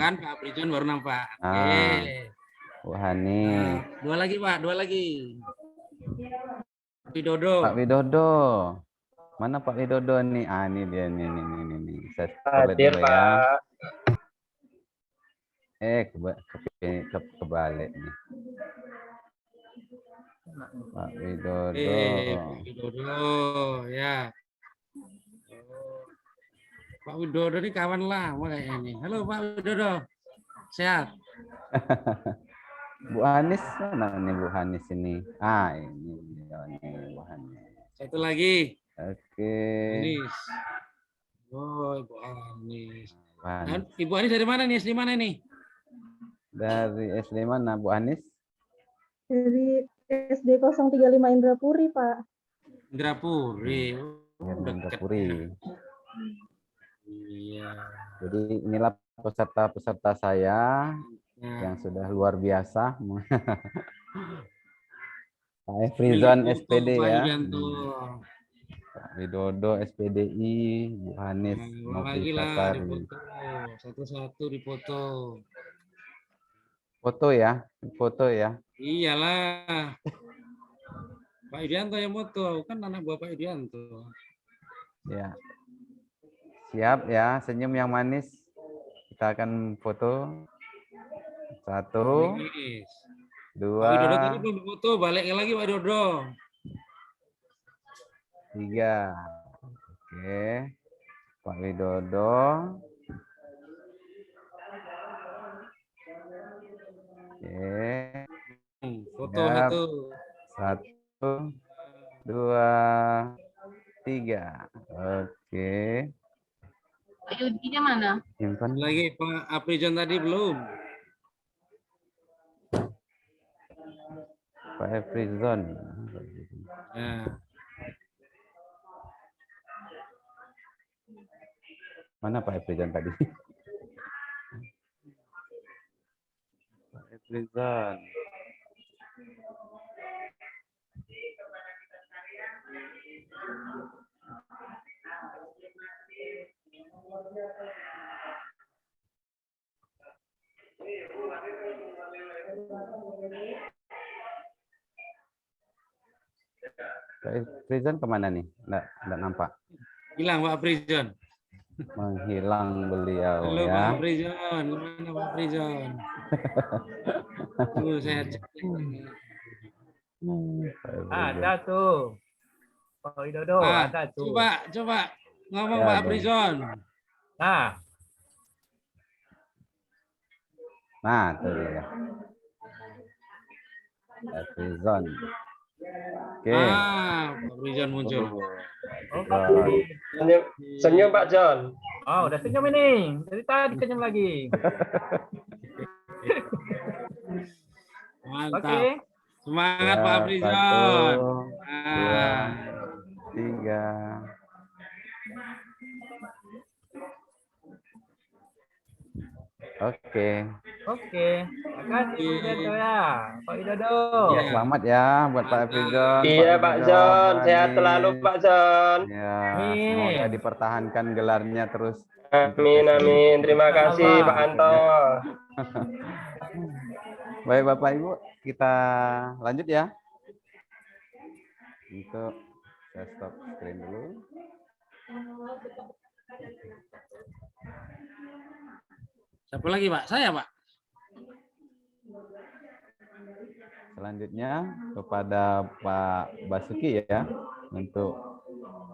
Kan Pak Aprijon baru nampak. Bu Hani. Dua lagi Pak, dua lagi. Widodo. Pak Widodo. Mana Pak Widodo nih? Ini dia nih. Saya spotlight Hadir, dulu ya. Pak. Kebalik nih. Pak Widodo. Pak Widodo, ya. Pak Widodo ini kawan lama kayak ini. Halo Pak Widodo, sehat? Bu Anies mana nih Bu Anies ini? Ini Bu Anies. Satu lagi. Oke. Anies. Ibu Anies. Anies. Ibu Anies dari mana nih? SD mana nih? Dari SD mana Bu Anies? Dari SD 035 Indrapuri, Pak. Indrapuri. Indrapuri. Iya. Jadi inilah peserta-peserta saya yang sudah luar biasa. Pak Efrizon SPD ya. Pak Widodo SPDI, Bu Anies Lagi lah dipoto. Satu-satu dipoto. Foto ya, Iyalah. Pak Yudianto yang foto, kan anak buah Pak Yudianto. Ya. Siap ya, senyum yang manis. Kita akan foto. 1, 2, Pak Widodo tadi belum foto, balik lagi Pak Widodo. 3. Oke. Pak Widodo. Oke. Foto Ya. satu. 1, 2, 3. Oke. Pak Yudinya mana? Simpan. Lagi Pak Aprijon tadi belum. Pak Efrizon. Ya. Mana Pak Efrizon tadi? Pak Efrizon. Pak Efrizon kemana nih? Nggak nampak. Hilang Pak Aprijon. Menghilang beliau Halo ya. Pak Aprijon, gimana Pak Aprijon? Tuh saya cek. Pak Efrizon. Ada tuh. Pak Widodo ada tuh. Coba ngomong Ya, Pak ada. Aprijon. Nah, tuh dia. Efrizon. Oke. Pak Aprijon muncul. Senyum Pak John. Oh, udah senyum ini. Dari tadi senyum lagi. Mantap. Oke. Semangat Ya, Pak 1, Aprijon. 2, 3. Oke. Terima kasih Pak Widodo ya. Pak Widodo. Iya. Selamat ya buat Pak Efrizon. Iya Pak John, sehat selalu Pak John. Ya, Amin. semoga dipertahankan gelarnya terus. Amin. Terima kasih Pak Anto. Baik Bapak Ibu, kita lanjut ya. Untuk saya stop screen dulu. Siapa lagi Pak? Saya Pak. Selanjutnya kepada Pak Basuki ya untuk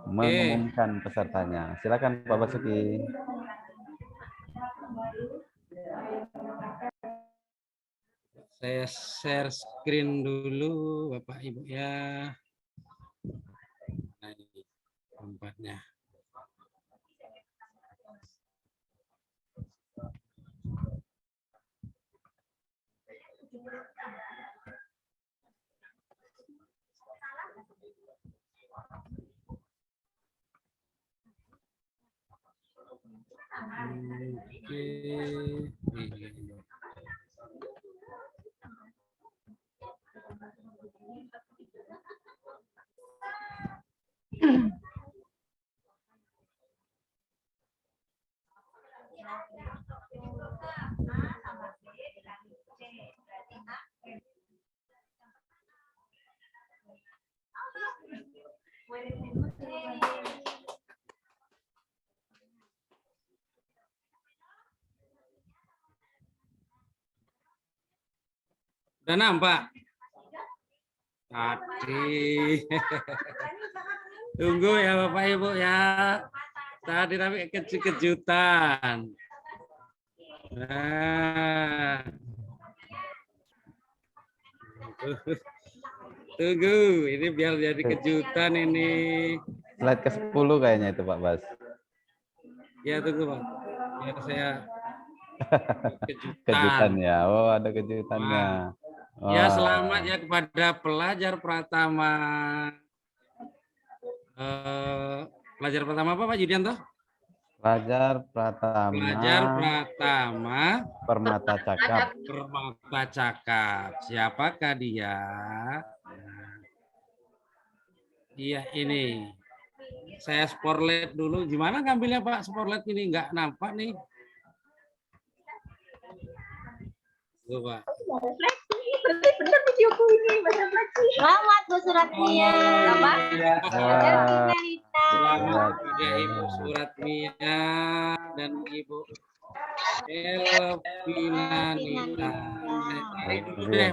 mengumumkan pesertanya. Silakan Pak Basuki. Saya share screen dulu Bapak Ibu ya. Nah, ini tempatnya. Oke. Udah nampak? Tadi. Tunggu ya Bapak Ibu ya. Tadi tapi kejutan. Nah. Tunggu, ini biar jadi kejutan ini. Slide ke-10 kayaknya itu Pak Bas. Ya tunggu Pak. Biar saya Kejutan ya. Oh, ada kejutannya. Ya, selamat ya kepada pelajar Pratama. Pelajar Pratama apa Pak Yudianto? Pelajar Pratama. Pelajar Pratama Permata Cakap. Permata Cakap. Siapakah dia? Iya ini. Saya spotlight dulu. Gimana ngambilnya Pak spotlight ini? Nggak nampak nih. Tuh Pak. Bener videoku ini selamat Bu Suratmia. Selamat. Selamat kepada Ibu Suratmia dan Ibu Elvinanita. Tarik dulu deh,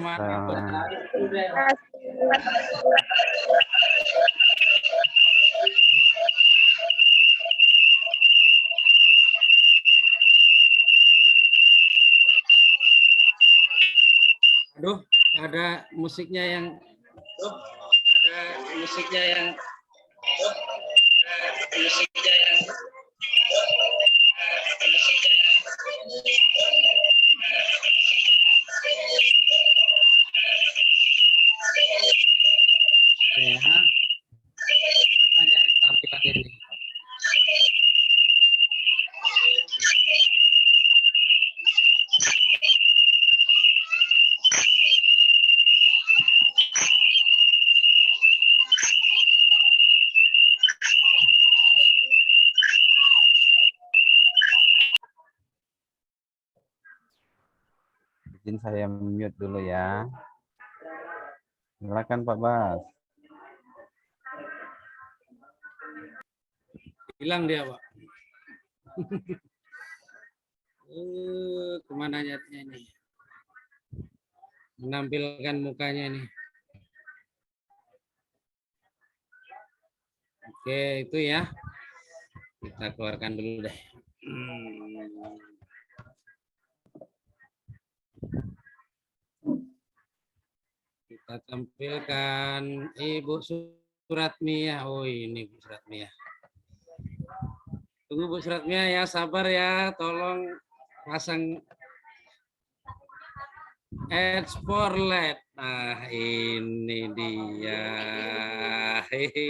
Duh, ada musiknya yang ya. Kita nyari tampilan ini. Izin saya mute dulu ya. Silakan Pak Bas. Hilang dia, Pak. Kemana nyatnya ini? Menampilkan mukanya ini. Oke, itu ya. Kita keluarkan dulu deh. Kita tampilkan Ibu Suratmiyah. Oh, ini Bu Suratmiyah. Tunggu Bu Suratmiyah ya, sabar ya. Tolong pasang ekspor LED. Nah, ini dia. Hehe.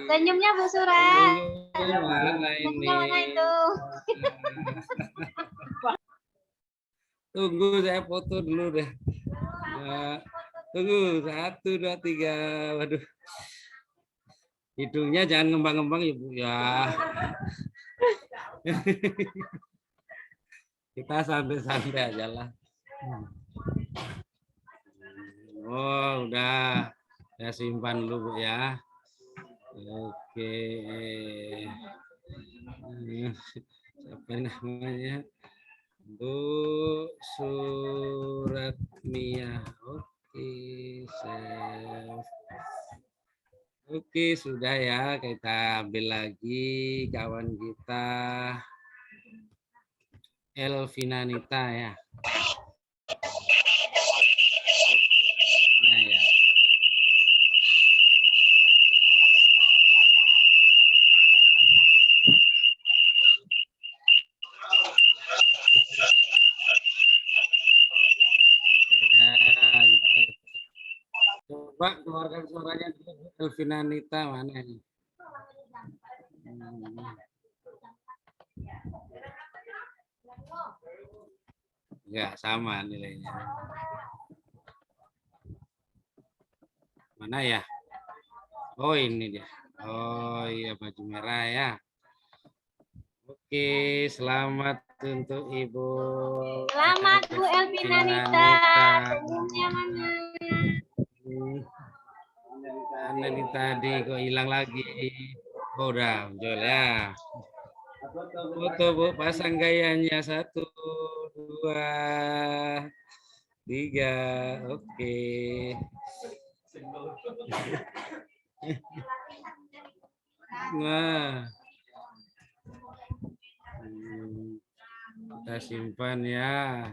Senyumnya Bu Surat. Mana ini? Mana itu? Tunggu saya foto dulu deh. Nah, tunggu 1, 2, 3. Waduh. Hidungnya jangan ngembang-ngembang ya Bu ya. Kita santai-santai aja lah. Oh, udah. Saya simpan dulu Bu ya. Oke. Siapa namanya? Bu Suratmiyah. Oke, save. Oke, sudah ya. Kita ambil lagi kawan kita Elvinanita ya. Nah, ya. Coba keluarkan suaranya dulu. Elvinanita mana ini? Enggak sama nilainya. Mana ya? Oh, ini dia. Oh iya, baju merah ya. Oke, selamat untuk Ibu. Selamat Bu Elvinanita. Senyumnya mana? Mana nih tadi kok hilang lagi? Oh, udah muncul ya. Foto Bu, pasang gayanya 1, 2, 3. Oke. Nah. Kita simpan ya.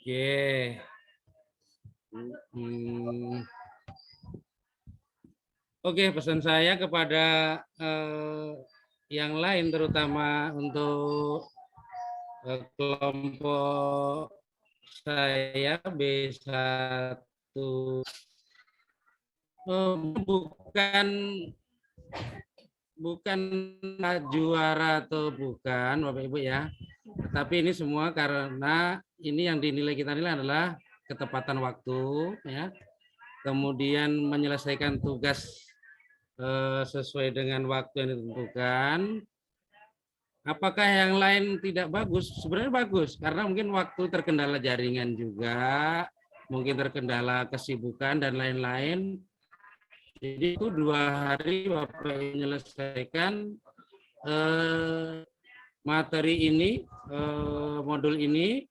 Oke. Oke, pesan saya kepada yang lain, terutama untuk kelompok saya B1, bukan juara atau bukan Bapak Ibu ya, tapi ini semua karena ini yang dinilai kita nilai adalah ketepatan waktu ya, kemudian menyelesaikan tugas sesuai dengan waktu yang ditentukan. Apakah yang lain tidak bagus? Sebenarnya bagus, karena mungkin waktu terkendala jaringan juga, mungkin terkendala kesibukan dan lain-lain. Jadi itu 2 hari Bapak menyelesaikan materi ini, modul ini.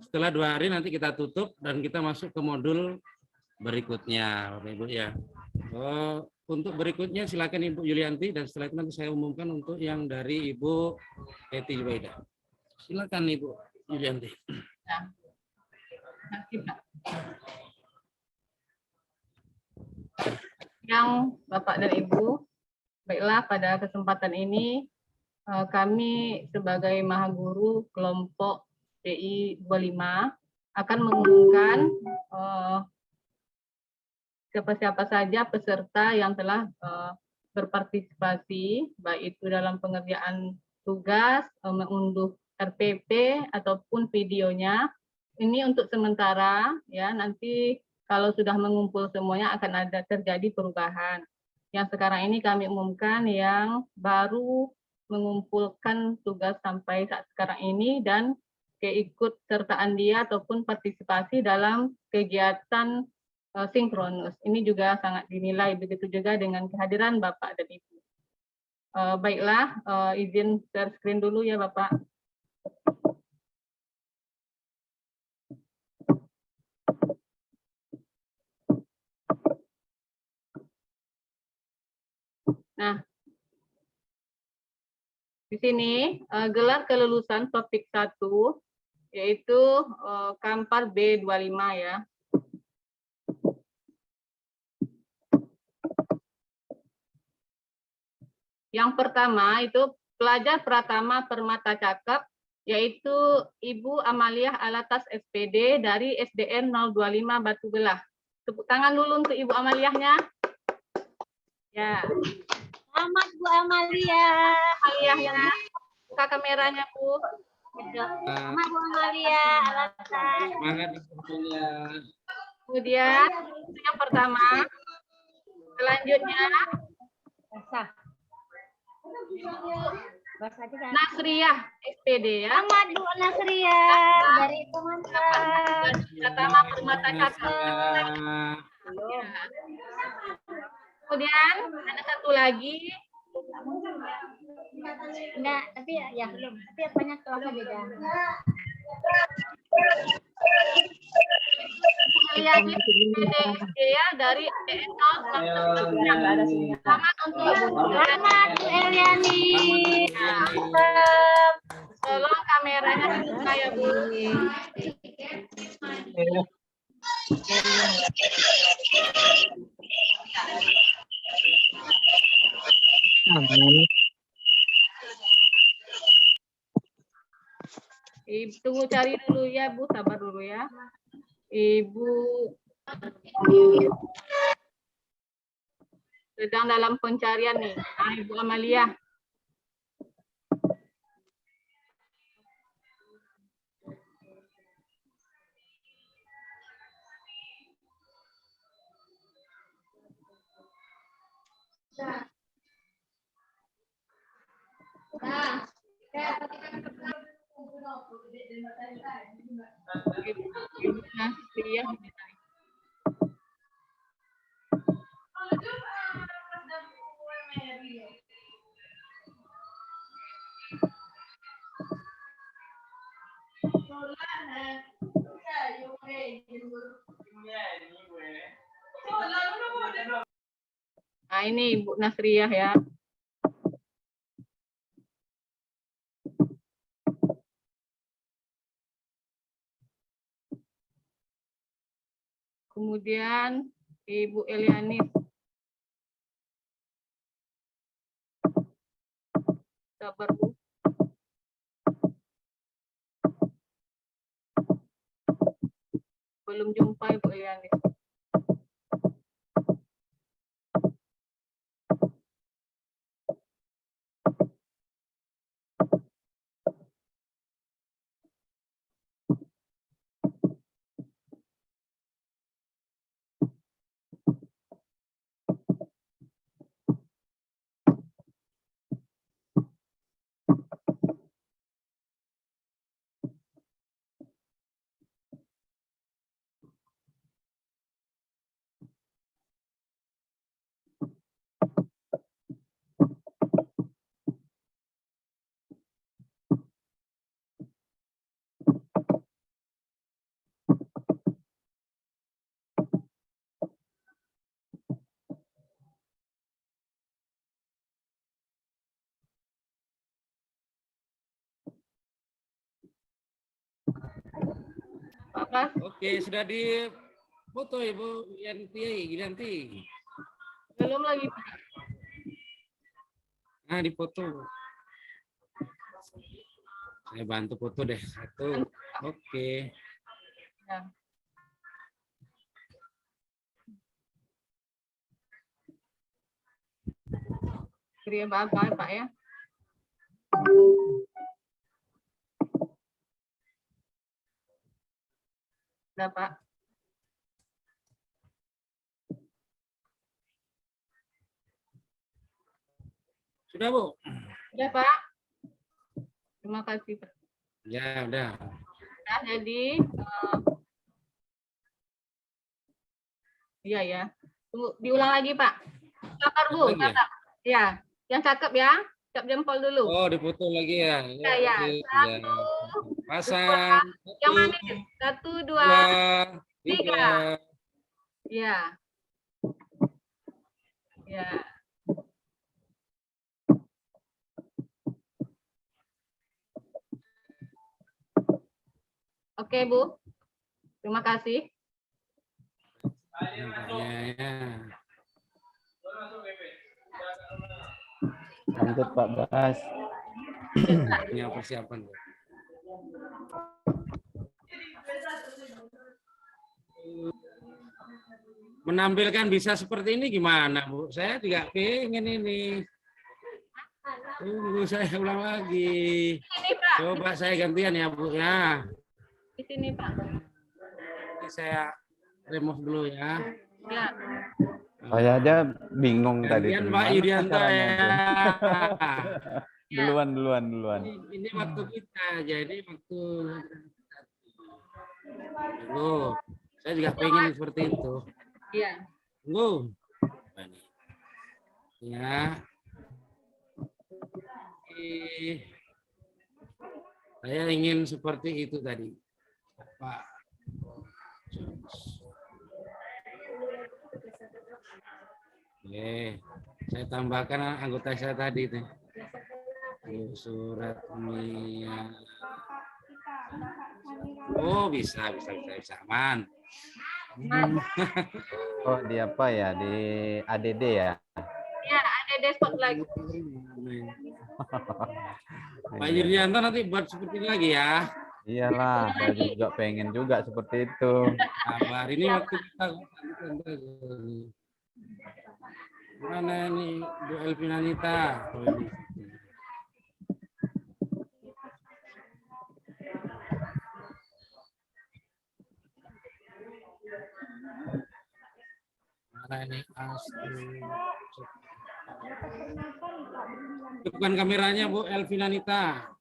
Setelah 2 hari nanti kita tutup dan kita masuk ke modul berikutnya, Bapak Ibu ya. untuk berikutnya silakan Ibu Yulianti, dan setelah itu nanti saya umumkan untuk yang dari Ibu Eti Jubaida. Silakan Ibu Yulianti. Yang Bapak dan Ibu, baiklah pada kesempatan ini kami sebagai Mahaguru kelompok DI 25 akan mengumumkan siapa-siapa saja peserta yang telah berpartisipasi, baik itu dalam pengerjaan tugas, mengunduh RPP ataupun videonya. Ini untuk sementara ya, nanti kalau sudah mengumpul semuanya akan ada terjadi perubahan. Yang sekarang ini kami umumkan yang baru mengumpulkan tugas sampai saat sekarang ini dan keikut sertaan dia ataupun partisipasi dalam kegiatan sinkronus. Ini juga sangat dinilai, begitu juga dengan kehadiran Bapak dan Ibu. Baiklah, izin share screen dulu ya Bapak. Nah, di sini gelar kelulusan topik 1 yaitu Kampar B25 ya. Yang pertama itu pelajar Pratama Permata Cakep, yaitu Ibu Amaliah Alatas SPD dari SDN 025 Batu Belah. Tepuk tangan dulu untuk Ibu Amaliahnya. Ya. Selamat Bu Amalia. Amaliahnya, buka kameranya Bu. Selamat Bu Amalia. Alasan. Semangat semuanya. Kemudian yang pertama, selanjutnya Nasriyah SPD ya. Selamat Bu Nasria dari teman-teman. Pertama Permata Cakep. Ya. Kemudian ada satu lagi. Enggak, tapi ya belum. Tapi banyak kelasnya beda. Yani ya dari SDN 0. Selamat untuk Ibu. Selamat Bu Eliani. Tolong kameranya dibuka ya Bu. Ibu tunggu cari dulu ya Bu, sabar dulu ya. Ibu sedang dalam pencarian nih. Nah, Ibu Amalia. Ibu Nasriyah. Nah, ini Ibu Nasriyah ya. Kemudian Ibu Elianis. Sabar Bu. Belum jumpa Ibu Elianis. Mas. Oke, sudah dipoto Ibu Gilianti. Belum lagi, Pak. Nah, dipoto. Saya bantu foto deh satu. Oke. Ya. Beri bye-bye, Pak ya. Udah, Pak. Sudah, Bu? Udah, Pak. Terima kasih, Pak. Ya, udah. Nah, jadi iya ya. Tunggu, diulang lagi, Pak. Sabar, Bu. Lagi ya? Sabar. Ya, yang cakep ya. Cap jempol dulu. Oh, dipoto lagi ya. Ya, ya. Satu, pasang. yang mana? 1, 2, 3. Ya. Ya. Oke, Bu. Terima kasih. Ya. Lanjut Pak Bas. Ini persiapan. Bu. Menampilkan bisa seperti ini gimana, Bu? Saya juga pengen ini. Tunggu, saya ulang lagi. Ini, Pak. Coba saya gantian ya, Bu ya. Di sini, Pak. Ini saya remove dulu ya. Ya. Saya aja bingung tadi. Gantian tuh, Pak gimana Yudianto caranya ya. tuh. Duluan. Ini waktu kita, jadi waktu Loh, saya juga pengen seperti itu. Iya. Tunggu. Ya. Saya ingin seperti itu tadi. Pak. Oke, saya tambahkan anggota saya tadi tuh. Surat Mia. Oh, bisa aman. Oh, di apa ya? Di ADD ya? Ya, ada dashboard lagi. Pak Yuryanto nanti buat seperti ini lagi ya. Iyalah, saya juga pengen juga seperti itu. Sabar, ini waktu kita mana nih Bu Elvinanita? Mana ini Hidupkan kameranya Bu Elvinanita.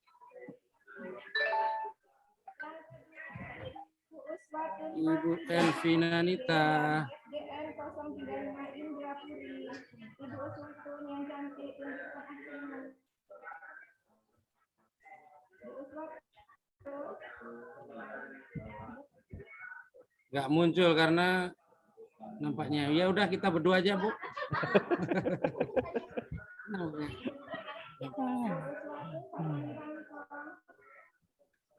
Ibu Elvinanita. Nggak muncul karena nampaknya ya udah kita berdua aja Bu.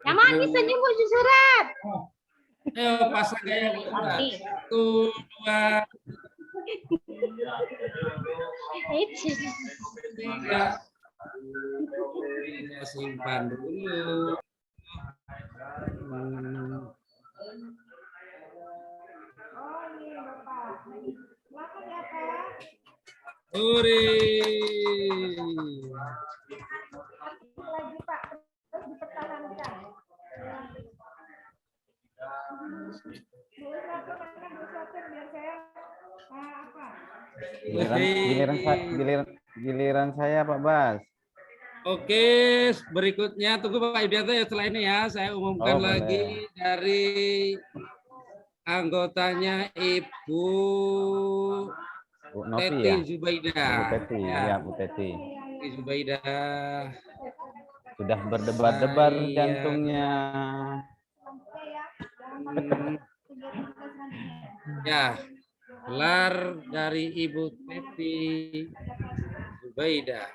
Yang mana senyum Bu Surat? Ayo pasang gaya Bu. 1, 2, 3. Kita simpan dulu. Uri. Giliran saya Pak Bas. Oke, berikutnya tunggu Pak Yudianto ya, setelah ini ya saya umumkan lagi dari anggotanya Ibu Bu Novi Teti ya? Zubaidah. Bu Teti, ya Bu Teti. Teti Zubaidah. Sudah berdebar-debar jantungnya. Ya, gelar dari Ibu Teti Zubaidah.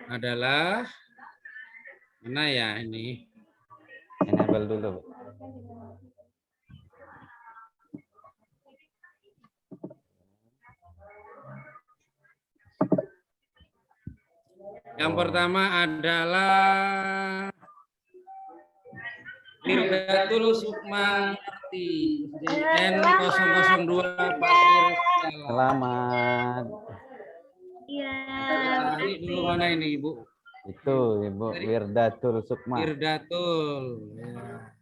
adalah mana ya ini? Enable dulu. Bu. Yang pertama adalah Wirdatul Sukmarti N002 Pasir Stella. Selamat. Iya. Cari dulu mana ini Ibu? Itu Ibu Wirdatul Sukma. Wirdatul. Ya.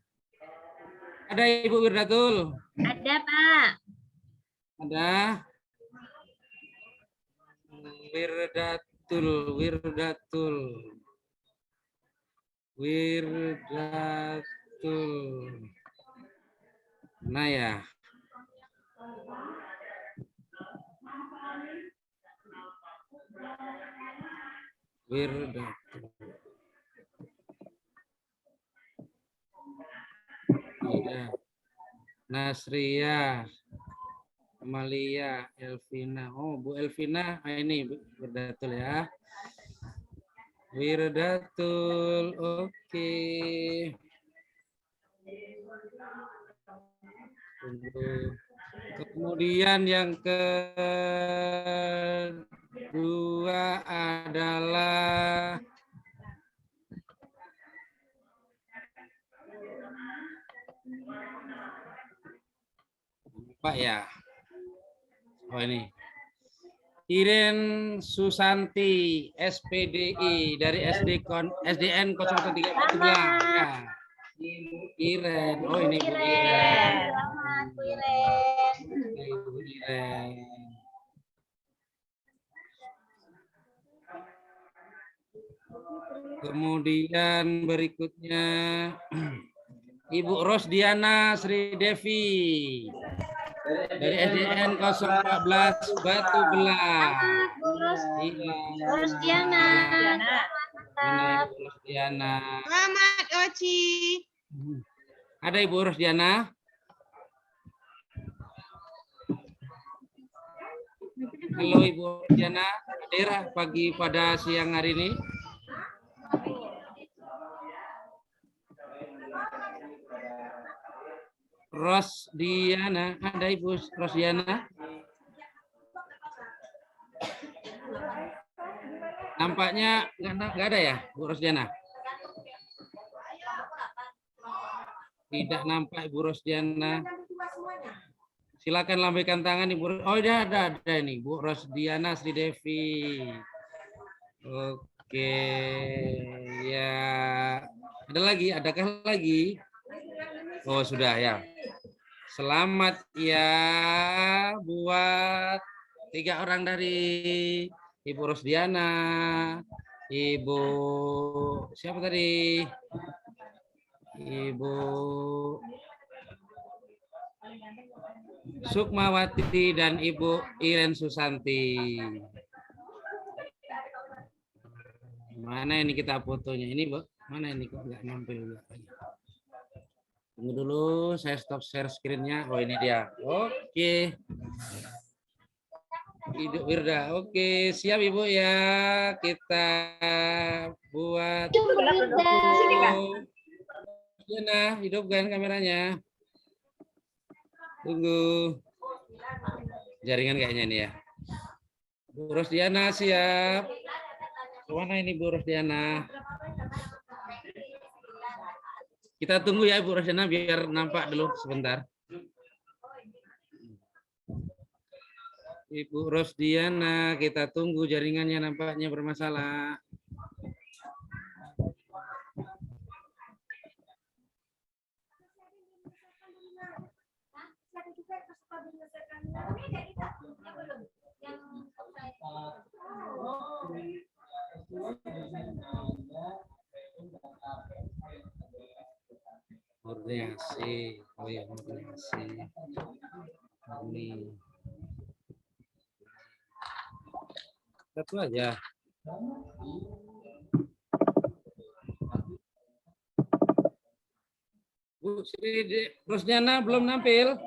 Ada Ibu Wirdatul? Ada, Pak. Ada. Wirdatul. Nah ya. Wirdatul. Ada. Nasria, Amalia, Elvina. Oh, Bu Elvina, ini Wirdatul ya. Wirdatul, oke. Tunggu. Kemudian yang kedua adalah Pak ya. Oh ini. Iren Susanti, SPDI dari SDN 013 Batubelang. Ya. Iren. Oh ini Bu Iren. Selamat, Bu Iren. Bu Iren. Kemudian berikutnya Ibu Rosdiana Sri Devi dari SDN 014 Batubelang. Rosdiana. Ibu Rosdiana. Selamat, Oci. Ada Ibu Rosdiana? Halo Ibu Rosdiana, hadir pagi pada siang hari ini. Rosdiana, ada Ibu Rosdiana? Nampaknya nggak ada ya, Bu Rosdiana? Tidak nampak Ibu Rosdiana. Silakan lambaikan tangan Ibu. Oh, ada ini Bu Rosdiana Sri Devi. Oke, ya. Ada lagi? Adakah lagi? Oh, sudah ya. Selamat ya buat 3 orang dari Ibu Rosdiana, Ibu siapa tadi? Ibu Sukmawati dan Ibu Iren Susanti. Mana ini kita fotonya? Ini Bu, mana ini kok nggak nampil? Tunggu dulu, saya stop share screen-nya. Oh ini dia. Oke. Hidup Wirda. Oke, siap Ibu ya. Kita buat. Nah, hidupkan kameranya. Tunggu. Jaringan kayaknya ini ya. Bu Rosdiana siap. Mana ini Bu Rosdiana? Kita tunggu ya Ibu Rosdiana biar nampak dulu sebentar. Ibu Rosdiana, kita tunggu jaringannya nampaknya bermasalah. Murniasi, oh ya Murniasi. Ini satu aja. Bu Sri Rosdiana belum nampil.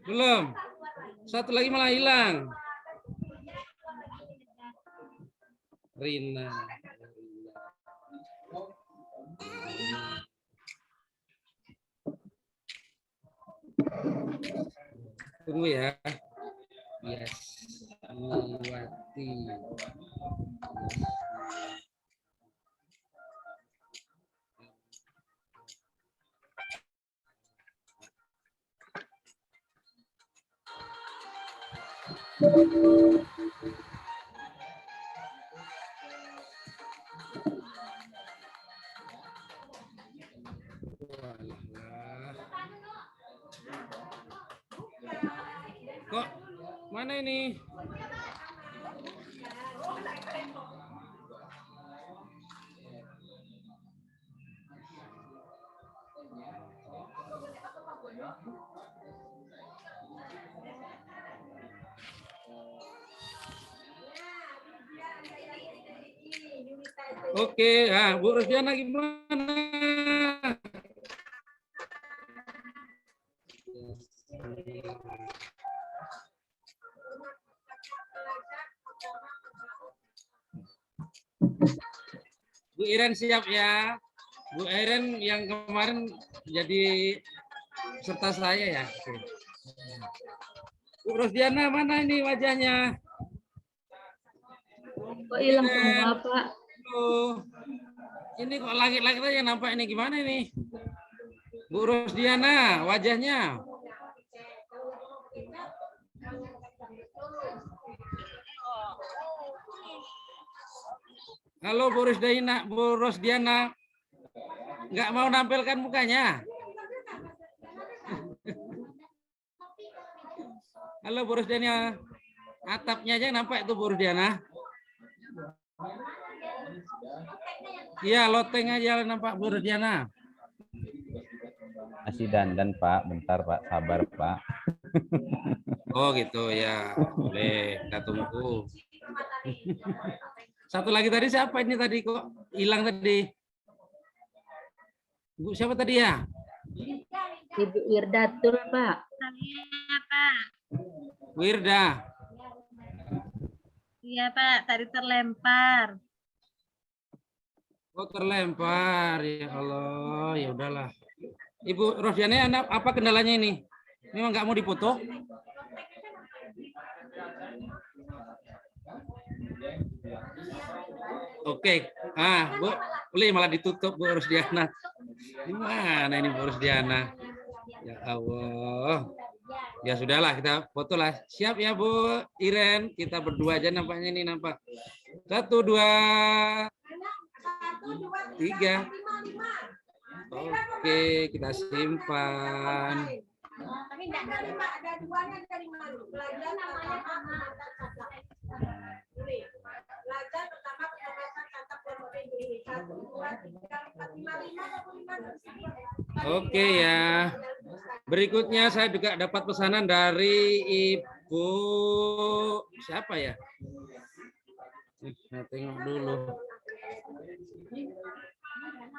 Belum. Satu lagi malah hilang. Rina. Tunggu ya. Yes. Wati. Kok mana ini? Oke, Bu Rosdiana gimana? Bu Iren siap ya. Bu Iren yang kemarin jadi peserta saya ya. Bu Rosdiana mana ini wajahnya? Kok hilang semua, Pak? Ini kok langit-langit aja nampak ini gimana ini? Bu Rosdiana wajahnya. Halo Bu Rosdiana, nggak mau nampilkan mukanya? Halo Bu Rosdiana, atapnya aja nampak itu Bu Rosdiana. Iya, loteng aja nampak Bu Rosdiana. Masih dandan Pak, bentar Pak, sabar Pak. Oh gitu ya, boleh kita tunggu. Satu lagi tadi siapa ini tadi kok hilang tadi? Ibu siapa tadi ya? Ibu Wirdatul, Pak. Iya, Pak. Wirda. Iya, Pak. Tadi terlempar. Oh terlempar, ya Allah, ya udahlah. Ibu Rosdiana, apa kendalanya ini? Memang nggak mau dipoto? Oke, Bu, boleh malah ditutup Bu Rosdiana. Gimana ini Bu Rosdiana? Ya Allah. Ya sudahlah, kita foto lah. Siap ya Bu Iren, kita berdua aja nampaknya ini nampak. 1, 2, 3. Oke, kita simpan. Tapi enggak ada 5, ada 2-nya ada 5. Belajar belajar pertama penjelasan kata kelompok ini. 1, 2, 3, 4, 5. Oke ya. Berikutnya saya juga dapat pesanan dari Ibu siapa ya? Saya tengok dulu.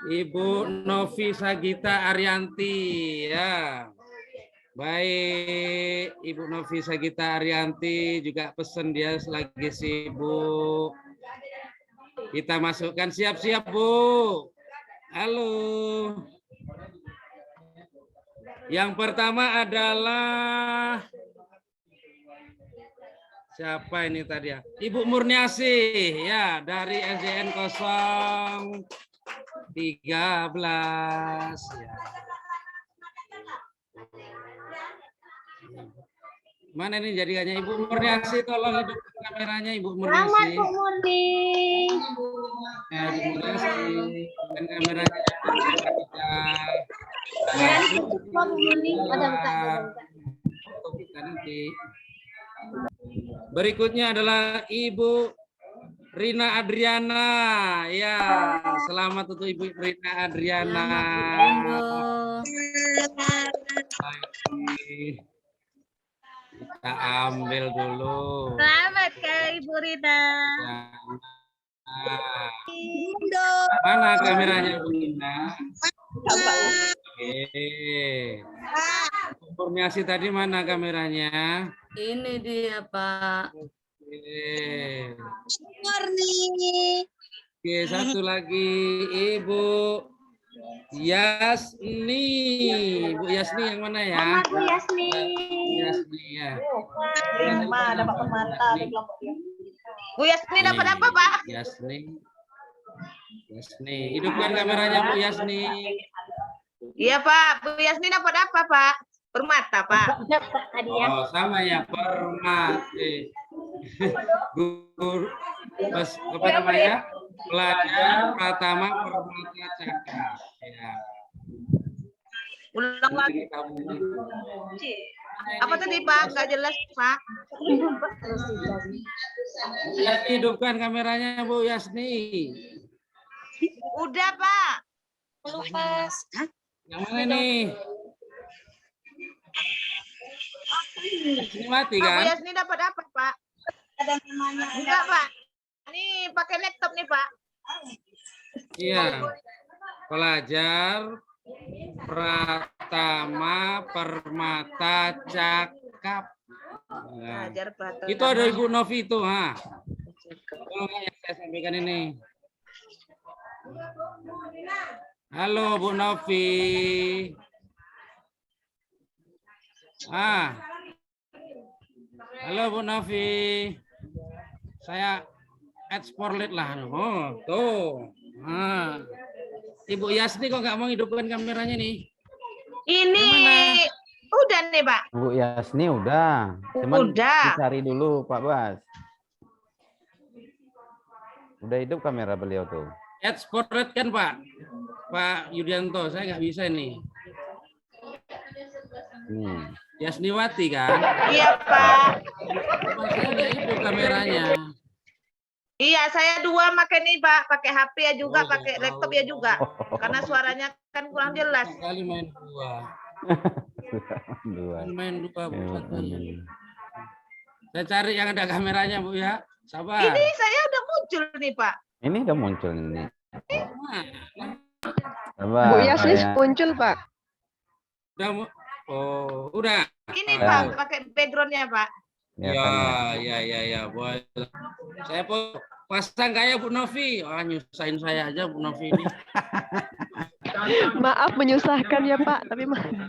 Ibu Novi Sagita Arianti ya. Baik, Ibu Novi Sagita Arianti juga pesen dia lagi sibuk. Kita masukkan, siap-siap Bu. Halo. Yang pertama adalah siapa ini tadi ya? Ibu Murniasih ya dari SDN 013 ya. Mana ini jadiannya Ibu Murniasih, tolong hidupkan kameranya Ibu Murniasih. Selamat Bu Murni. Ya, Ibu Murniasih, hidupkan kameranya. Ya, Bu Murni. Ada buka. Nanti. Berikutnya adalah Ibu Rina Adriana. Ya, selamat untuk Ibu Rina Adriana. Kita ambil dulu. Selamat ke Ibu Rina. Mana kameranya Bu Rina? Oke. Kurniasi tadi mana kameranya? Ini dia, Pak. Oke. Murni. Oke, satu lagi Ibu Yasni. Bu Yasni yang mana ya? Selamat Bu Yasni. Yasni ya. Dapat permata di kelompok dia. Bu Yasni dapat apa, Pak? Yasni. Yasni, hidupkan kameranya Bu Yasni. Iya, Pak. Bu Yasni dapat apa, Pak? Permata, Pak. Dapat hadiah. Oh, sama ya, permati. Guru, apa namanya? Pelajar Pratama Permata Cakra. Ya. Ulang lagi. Apa tadi, Pak? Nggak jelas, Pak. Ya, hidupkan kameranya Bu Yasni. Udah, Pak. Lupas. Yang mana nih? Ini mati Pak, Bu kan? Yasni dapat apa, Pak? Ada namanya. Enggak, Pak. Ini pakai laptop nih, Pak. Iya. Pelajar Pratama Permata Cakap. Nah, Belajar Pratama. itu ada Ibu Novi itu, ha. Oh, yang saya sampaikan ini. Halo Bu Novi. Halo Bu Novi. Saya Sportlet lah. Oh, tuh. Ibu Yasni kok nggak mau hidupkan kameranya nih? Ini udah nih, Pak. Bu Yasni udah. Cuman Udah. dicari dulu Pak Bas. Udah hidup kamera beliau tuh. Sportlet kan Pak Yudianto. Saya nggak bisa ini. Nih. Yasniwati kan? Iya, Pak. Saya nggak hidup kameranya. Iya, saya dua pakai nih, Pak. Pakai HP ya juga, pakai laptop ya juga. Karena suaranya kan kurang jelas. Kali main dua. Dua. Main dua Bu. Saya cari yang ada kameranya Bu ya. Sabar. Ini saya udah muncul nih, Pak. Ini udah muncul nih. Bu Yasni muncul, Pak. Udah. Ini Pak, pakai backgroundnya, Pak. Ya, boleh. Saya pasang kayak Bu Novi. Wah, nyusahin saya aja Bu Novi ini. Maaf menyusahkan ya Pak, tapi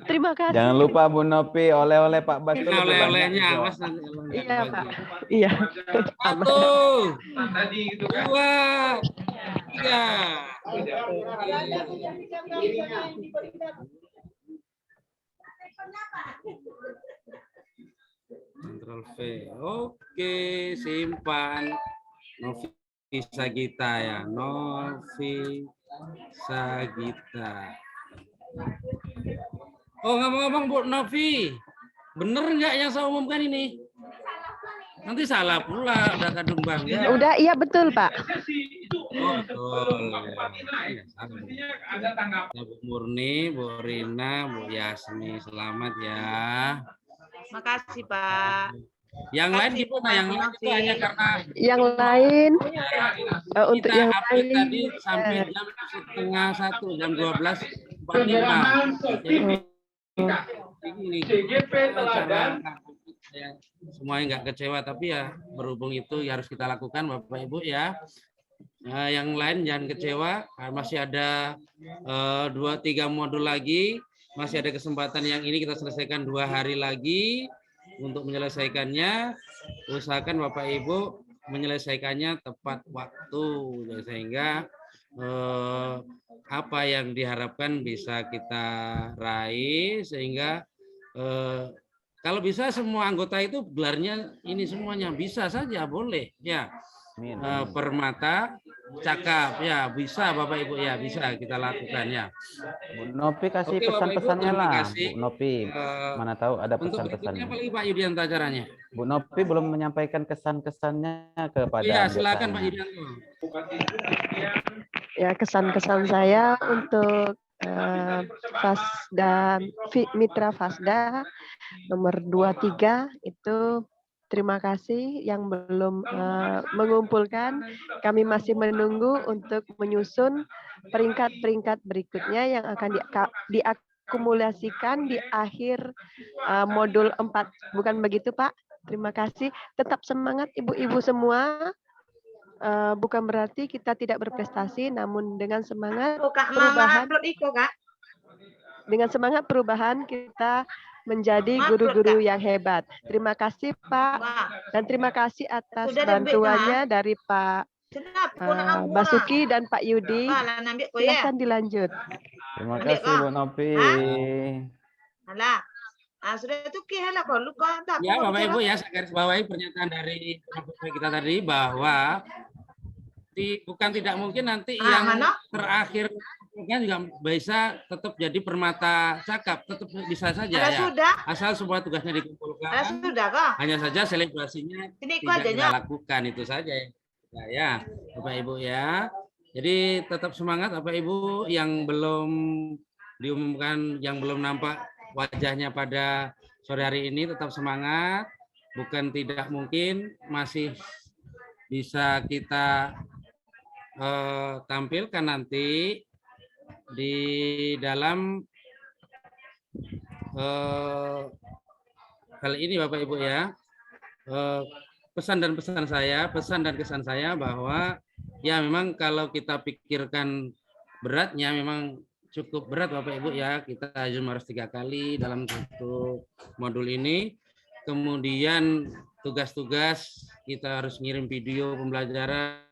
terima kasih. Jangan lupa Bu Novi, oleh-oleh Pak Bas. Oleh-olehnya, Mas. Iya, Pak. Iya. 1, 2, 3. Ctrl V. Oke, simpan. Novi Sagita ya. Novi Sagita. Oh, ngomong-ngomong Bu Novi, bener nggak yang saya umumkan ini? Nanti salah pula, udah kadung bang ya. Udah, iya betul Pak. Oh, betul. Ya, Bu Murni, Bu Rina, Bu Yasmi, selamat ya. Makasih, Pak. Yang lain gimana? Yang lain itu hanya karena yang lain untuk yang update lain tadi sampai jam 12:30, jam 12:45. Jadi semuanya nggak kecewa, tapi ya berhubung itu harus kita lakukan Bapak Ibu ya. Yang lain jangan kecewa, masih ada 2-3 modul lagi, masih ada kesempatan yang ini kita selesaikan 2 hari lagi. Untuk menyelesaikannya, usahakan Bapak Ibu menyelesaikannya tepat waktu, sehingga apa yang diharapkan bisa kita raih, sehingga kalau bisa semua anggota itu gelarnya ini semuanya bisa saja, boleh ya. Permata Cakap ya, bisa Bapak Ibu ya, bisa kita lakukan ya. Bu Novi kasih pesan-pesannya lah. Bu Novi, mana tahu ada pesan-pesannya. Apa lagi Pak Yudianto acaranya? Bu Novi belum menyampaikan kesan-kesannya kepada. Iya, silakan Pak Yudianto. Ya, kesan-kesan saya untuk Fasda, Mitra Fasda nomor 23 itu terima kasih yang belum mengumpulkan. Kami masih menunggu untuk menyusun peringkat-peringkat berikutnya yang akan diakumulasikan di akhir modul 4. Bukan begitu, Pak? Terima kasih. Tetap semangat ibu-ibu semua. Bukan berarti kita tidak berprestasi, namun dengan semangat perubahan, dengan semangat perubahan kita menjadi guru-guru yang hebat. Terima kasih, Pak, dan terima kasih atas bantuannya dari Pak Basuki dan Pak Yudi. Silahkan dilanjut. Terima kasih Bu Nopi. Sudah itu kihalah kalau luka tak. Ya, Bapak Ibu ya, saya garis bawahi pernyataan dari kita tadi bahwa bukan tidak mungkin nanti yang terakhir juga bisa tetap jadi permata cakap, tetap bisa saja ya. Asal semua tugasnya dikumpulkan. Hanya saja selebrasinya tidak kita lakukan, itu saja ya, Bapak Ibu ya. Jadi tetap semangat Bapak Ibu yang belum diumumkan, yang belum nampak wajahnya pada sore hari ini, tetap semangat. Bukan tidak mungkin, masih bisa kita tampilkan nanti di dalam kali ini Bapak Ibu ya. Pesan dan kesan saya bahwa ya memang kalau kita pikirkan beratnya memang cukup berat Bapak Ibu ya. Kita Zoom harus 3 kali dalam satu modul ini. Kemudian tugas-tugas kita harus ngirim video pembelajaran.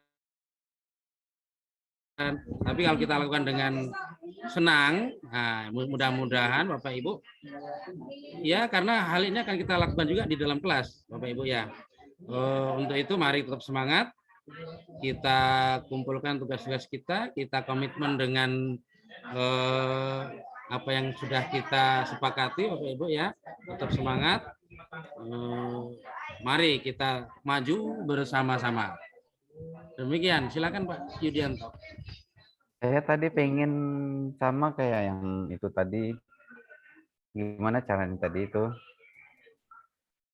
Tapi kalau kita lakukan dengan senang, nah, mudah-mudahan Bapak Ibu ya, karena hal ini akan kita lakukan juga di dalam kelas Bapak Ibu ya. Untuk itu mari tetap semangat, kita kumpulkan tugas-tugas kita komitmen dengan apa yang sudah kita sepakati Bapak Ibu ya. Tetap semangat, mari kita maju bersama-sama. Demikian, silakan Pak Yudianto. Saya tadi pengen sama kayak yang itu tadi. Gimana caranya tadi itu?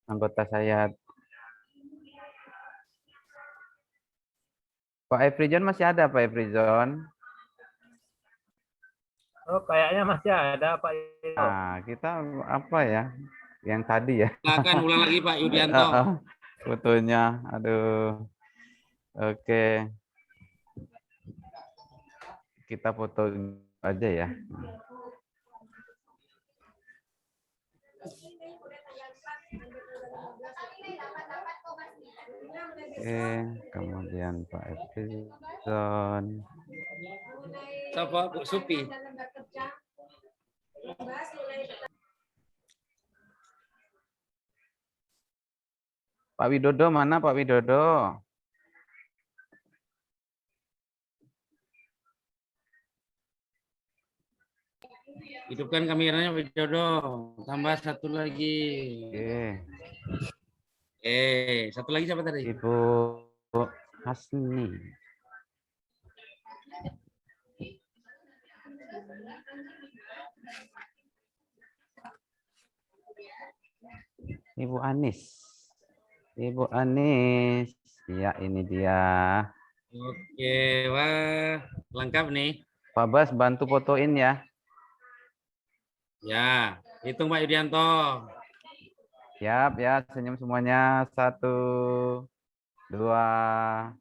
Anggota saya. Pak Efrijon masih ada, Pak Efrijon? Oh, kayaknya masih ada, Pak. Nah, kita apa ya? Yang tadi ya. Silakan ulang lagi Pak Yudianto. Fotonya, aduh. Oke. Kita foto aja ya. Oke, kemudian Pak Efrizon. Siapa Bu Supi? Pak Widodo mana Pak Widodo? Hidupkan kameranya Pak Widodo. Tambah satu lagi. Oke. Satu lagi siapa tadi? Ibu Hasni. Ibu Anis. Ibu Anis. Ya, ini dia. Oke, wah, lengkap nih. Pak Bas bantu fotoin ya. Ya, hitung Pak Yudianto. Siap ya, senyum semuanya. 1, 2,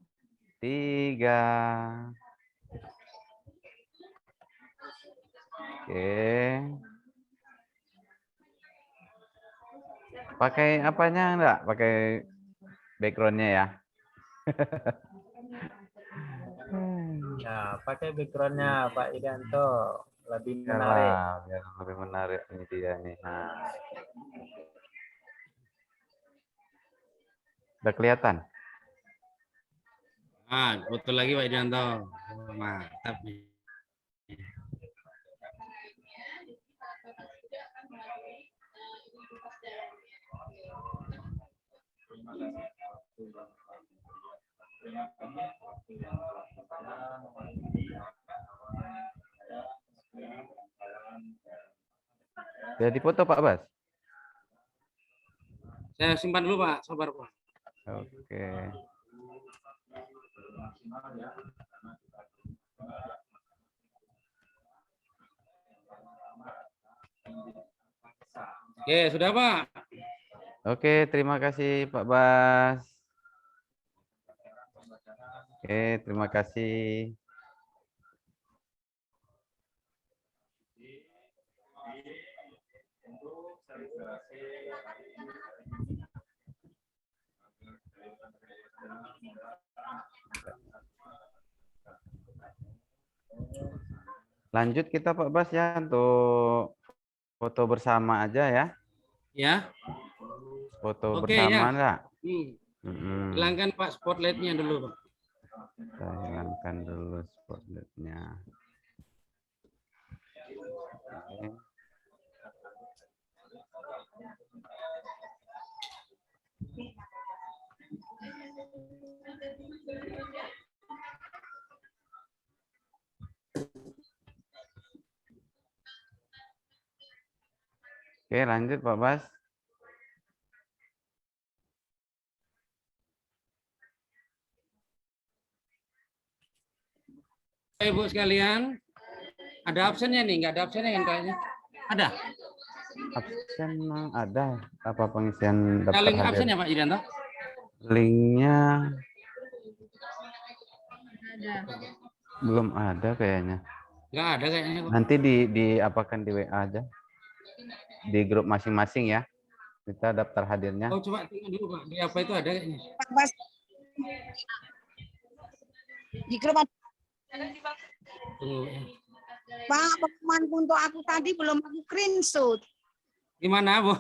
3. Oke. Pakai apanya enggak? Pakai backgroundnya ya. Ya, pakai backgroundnya Pak Yudianto. Lebih menarik. Yalah, biar lebih menarik ini dia nih. Nah. Udah kelihatan? Betul lagi Pak Yudianto. Mantap nih. Jadi foto Pak Bas? Saya simpan dulu Pak, sabar Pak. Oke. Oke, sudah Pak. Oke, terima kasih Pak Bas. Oke, terima kasih. Lanjut kita Pak Bas ya untuk foto bersama aja ya. Ya. Foto Oke, bersama ya. enggak? Hmm. Hilangkan Pak spotlightnya dulu Pak. Kita hilangkan dulu spotlightnya. Oke. Oke, lanjut Pak Bas. Ibu sekalian, ada absennya nih, nggak ada absennya kan kayaknya? Ada. Absen ada. Apa pengisian daftar Link hadir? absen ya Pak Irianto? Linknya Ada. belum ada kayaknya. Nggak ada kayaknya Pak. Nanti diapakan di WA aja. Di grup masing-masing ya. Kita daftar hadirnya. Oh coba tengok dulu Pak, di apa itu ada kayaknya. Pak Bas. Di grup ada. Tunggu ya. Pak, pengumuman untuk aku tadi belum aku screenshot. Gimana Bu?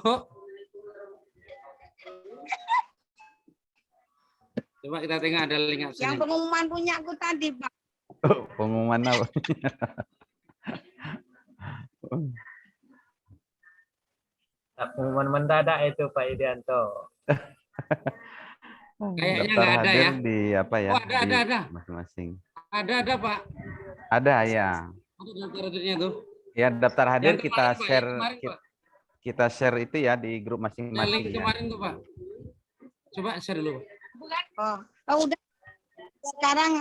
Coba kita tengok ada link absen. Yang pengumuman punya aku tadi, Pak. Oh, pengumuman apa? Pengumuman mendadak itu Pak Irianto. Kayaknya Daftar nggak ada hadir ya. di apa ya? Oh, ada. Masing-masing. Ada Pak. Ada ya. Ada daftar hadirnya tuh. Ya, daftar hadir Yang kita kemarin, Pak, share yang kemarin, Pak. kita share itu ya di grup Ada masing-masing link ya. kemarin tuh Pak. Coba share dulu Pak. Oh, udah. Sekarang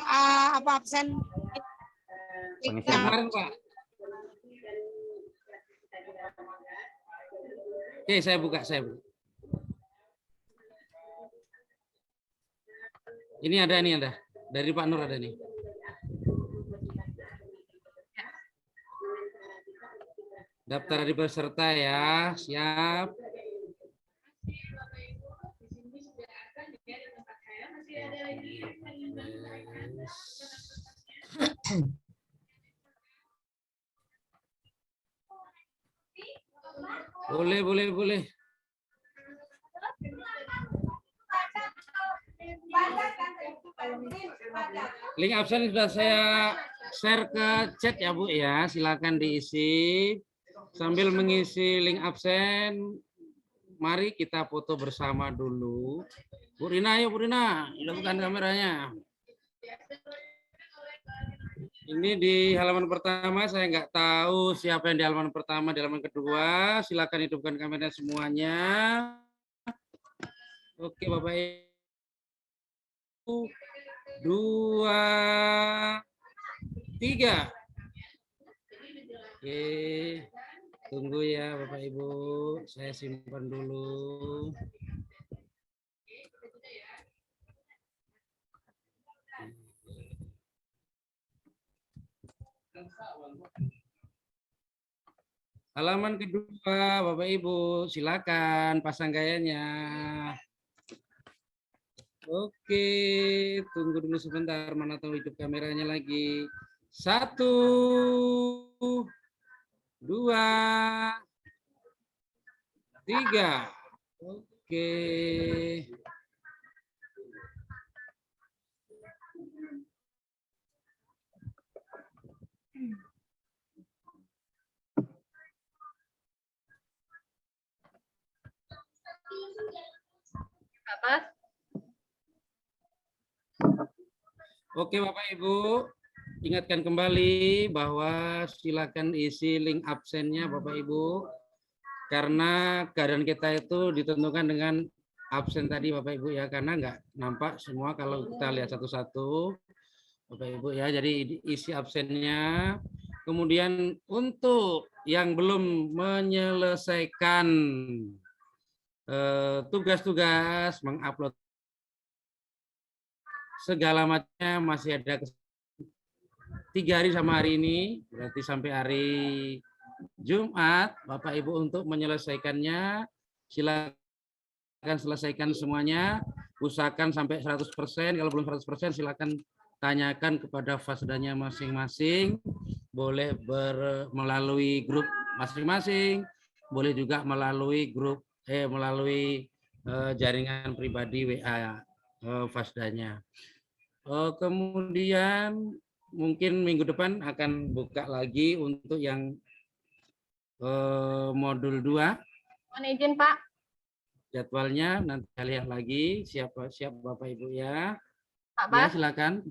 apa absen? Pengisian Kemarin Pak. Oke, saya buka. Ini ada. Dari Pak Nur ada nih. Daftar dari peserta ya, siap. Boleh. Link absen sudah saya share ke chat ya Bu ya, silakan diisi. Sambil mengisi link absen, mari kita foto bersama dulu. Bu Rina, yuk Bu Rina, hidupkan kameranya. Ini di halaman pertama, saya nggak tahu siapa yang di halaman pertama, di halaman kedua. Silakan hidupkan kameranya semuanya. Oke Bapak Ibu. 2, 3. Oke. Tunggu ya Bapak Ibu, saya simpan dulu. Halaman kedua, Bapak Ibu, silakan pasang gayanya. Oke, tunggu dulu sebentar, mana tahu hidup kameranya lagi. 1, 2, 3. Oke. Apa? Oke Bapak Ibu, ingatkan kembali bahwa silakan isi link absennya Bapak Ibu. Karena keadaan kita itu ditentukan dengan absen tadi Bapak Ibu ya, karena nggak nampak semua kalau kita lihat satu-satu Bapak Ibu ya. Jadi isi absennya Kemudian untuk yang belum menyelesaikan tugas-tugas, mengupload segala macamnya, masih ada 3 hari sama hari ini, berarti sampai hari Jumat, Bapak Ibu untuk menyelesaikannya, silakan selesaikan semuanya, usahakan sampai 100%, kalau belum 100% silakan tanyakan kepada fasdanya masing-masing, boleh melalui grup masing-masing, boleh juga melalui grup melalui jaringan pribadi WA fasdanya. Kemudian mungkin minggu depan akan buka lagi untuk yang modul 2. Mohon izin Pak. Jadwalnya nanti saya lihat lagi siap Bapak Ibu ya. Pak Ya Bas. silakan.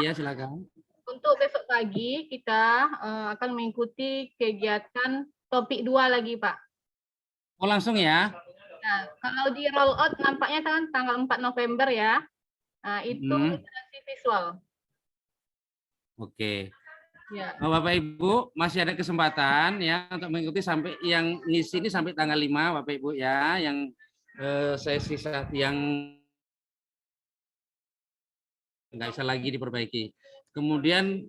Ya silakan. Untuk besok pagi kita akan mengikuti kegiatan topik 2 lagi Pak. Oh langsung ya. Nah, kalau di roll out nampaknya kan tanggal 4 November ya. Nah, itu literasi visual. Oke. Ya. Bapak Ibu masih ada kesempatan ya untuk mengikuti sampai yang ngisi ini sampai tanggal 5 Bapak Ibu ya, yang sesi saat yang nggak bisa lagi diperbaiki. Kemudian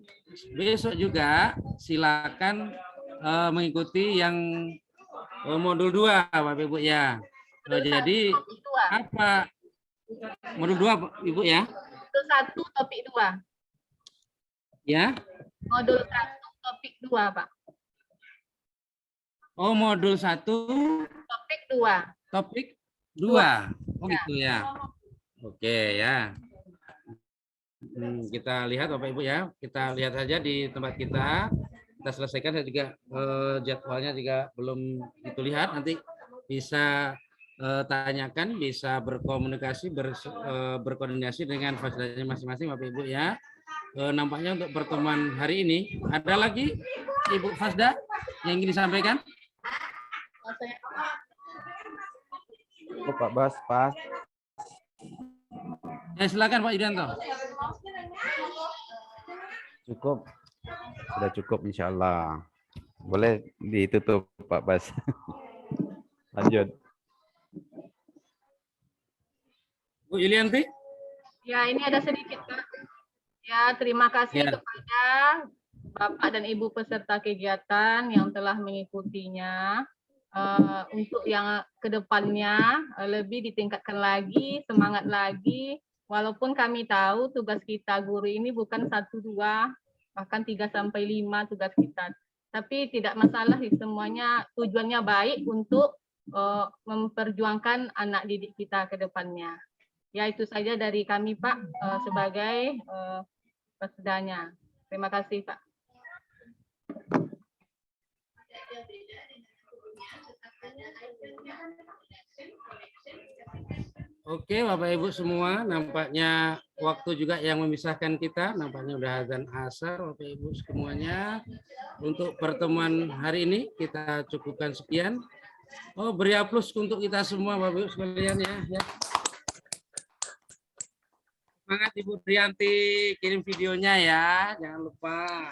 besok juga silakan mengikuti yang modul 2 Bapak Ibu ya. Jadi apa modul 2 Ibu ya? Modul 1 topik 2. Ya. Modul 1 topik 2 Pak. Oh modul 1 topik 2. Topik 2. Oh gitu ya. Oke ya. Kita lihat Bapak Ibu ya, kita lihat saja di tempat kita selesaikan. Saya juga jadwalnya juga belum itu lihat, nanti bisa tanyakan, bisa berkomunikasi, berkoordinasi dengan fasilitasnya masing-masing Bapak Ibu ya. Nampaknya untuk pertemuan hari ini ada lagi Ibu Fasda yang ingin disampaikan? Oh, Pak Bas, pas. Silakan Pak Yudianto. Cukup. Sudah cukup insya Allah. Boleh ditutup Pak Bas. Lanjut. Bu Yulianti? Ya, ini ada sedikit Pak. Ya, terima kasih kepada Bapak dan Ibu peserta kegiatan yang telah mengikutinya. Untuk yang kedepannya lebih ditingkatkan lagi, semangat lagi. Walaupun kami tahu tugas kita guru ini bukan 1, 2, bahkan 3 sampai 5 tugas kita. Tapi tidak masalah, semuanya tujuannya baik untuk memperjuangkan anak didik kita ke depannya. Ya itu saja dari kami Pak sebagai pesertanya. Terima kasih Pak. Oke Bapak Ibu semua, nampaknya waktu juga yang memisahkan kita, nampaknya udah azan asar Bapak Ibu semuanya. Untuk pertemuan hari ini kita cukupkan sekian. Oh, beri aplaus untuk kita semua Bapak Ibu sekalian ya. Semangat Ibu Drianti, kirim videonya ya, jangan lupa.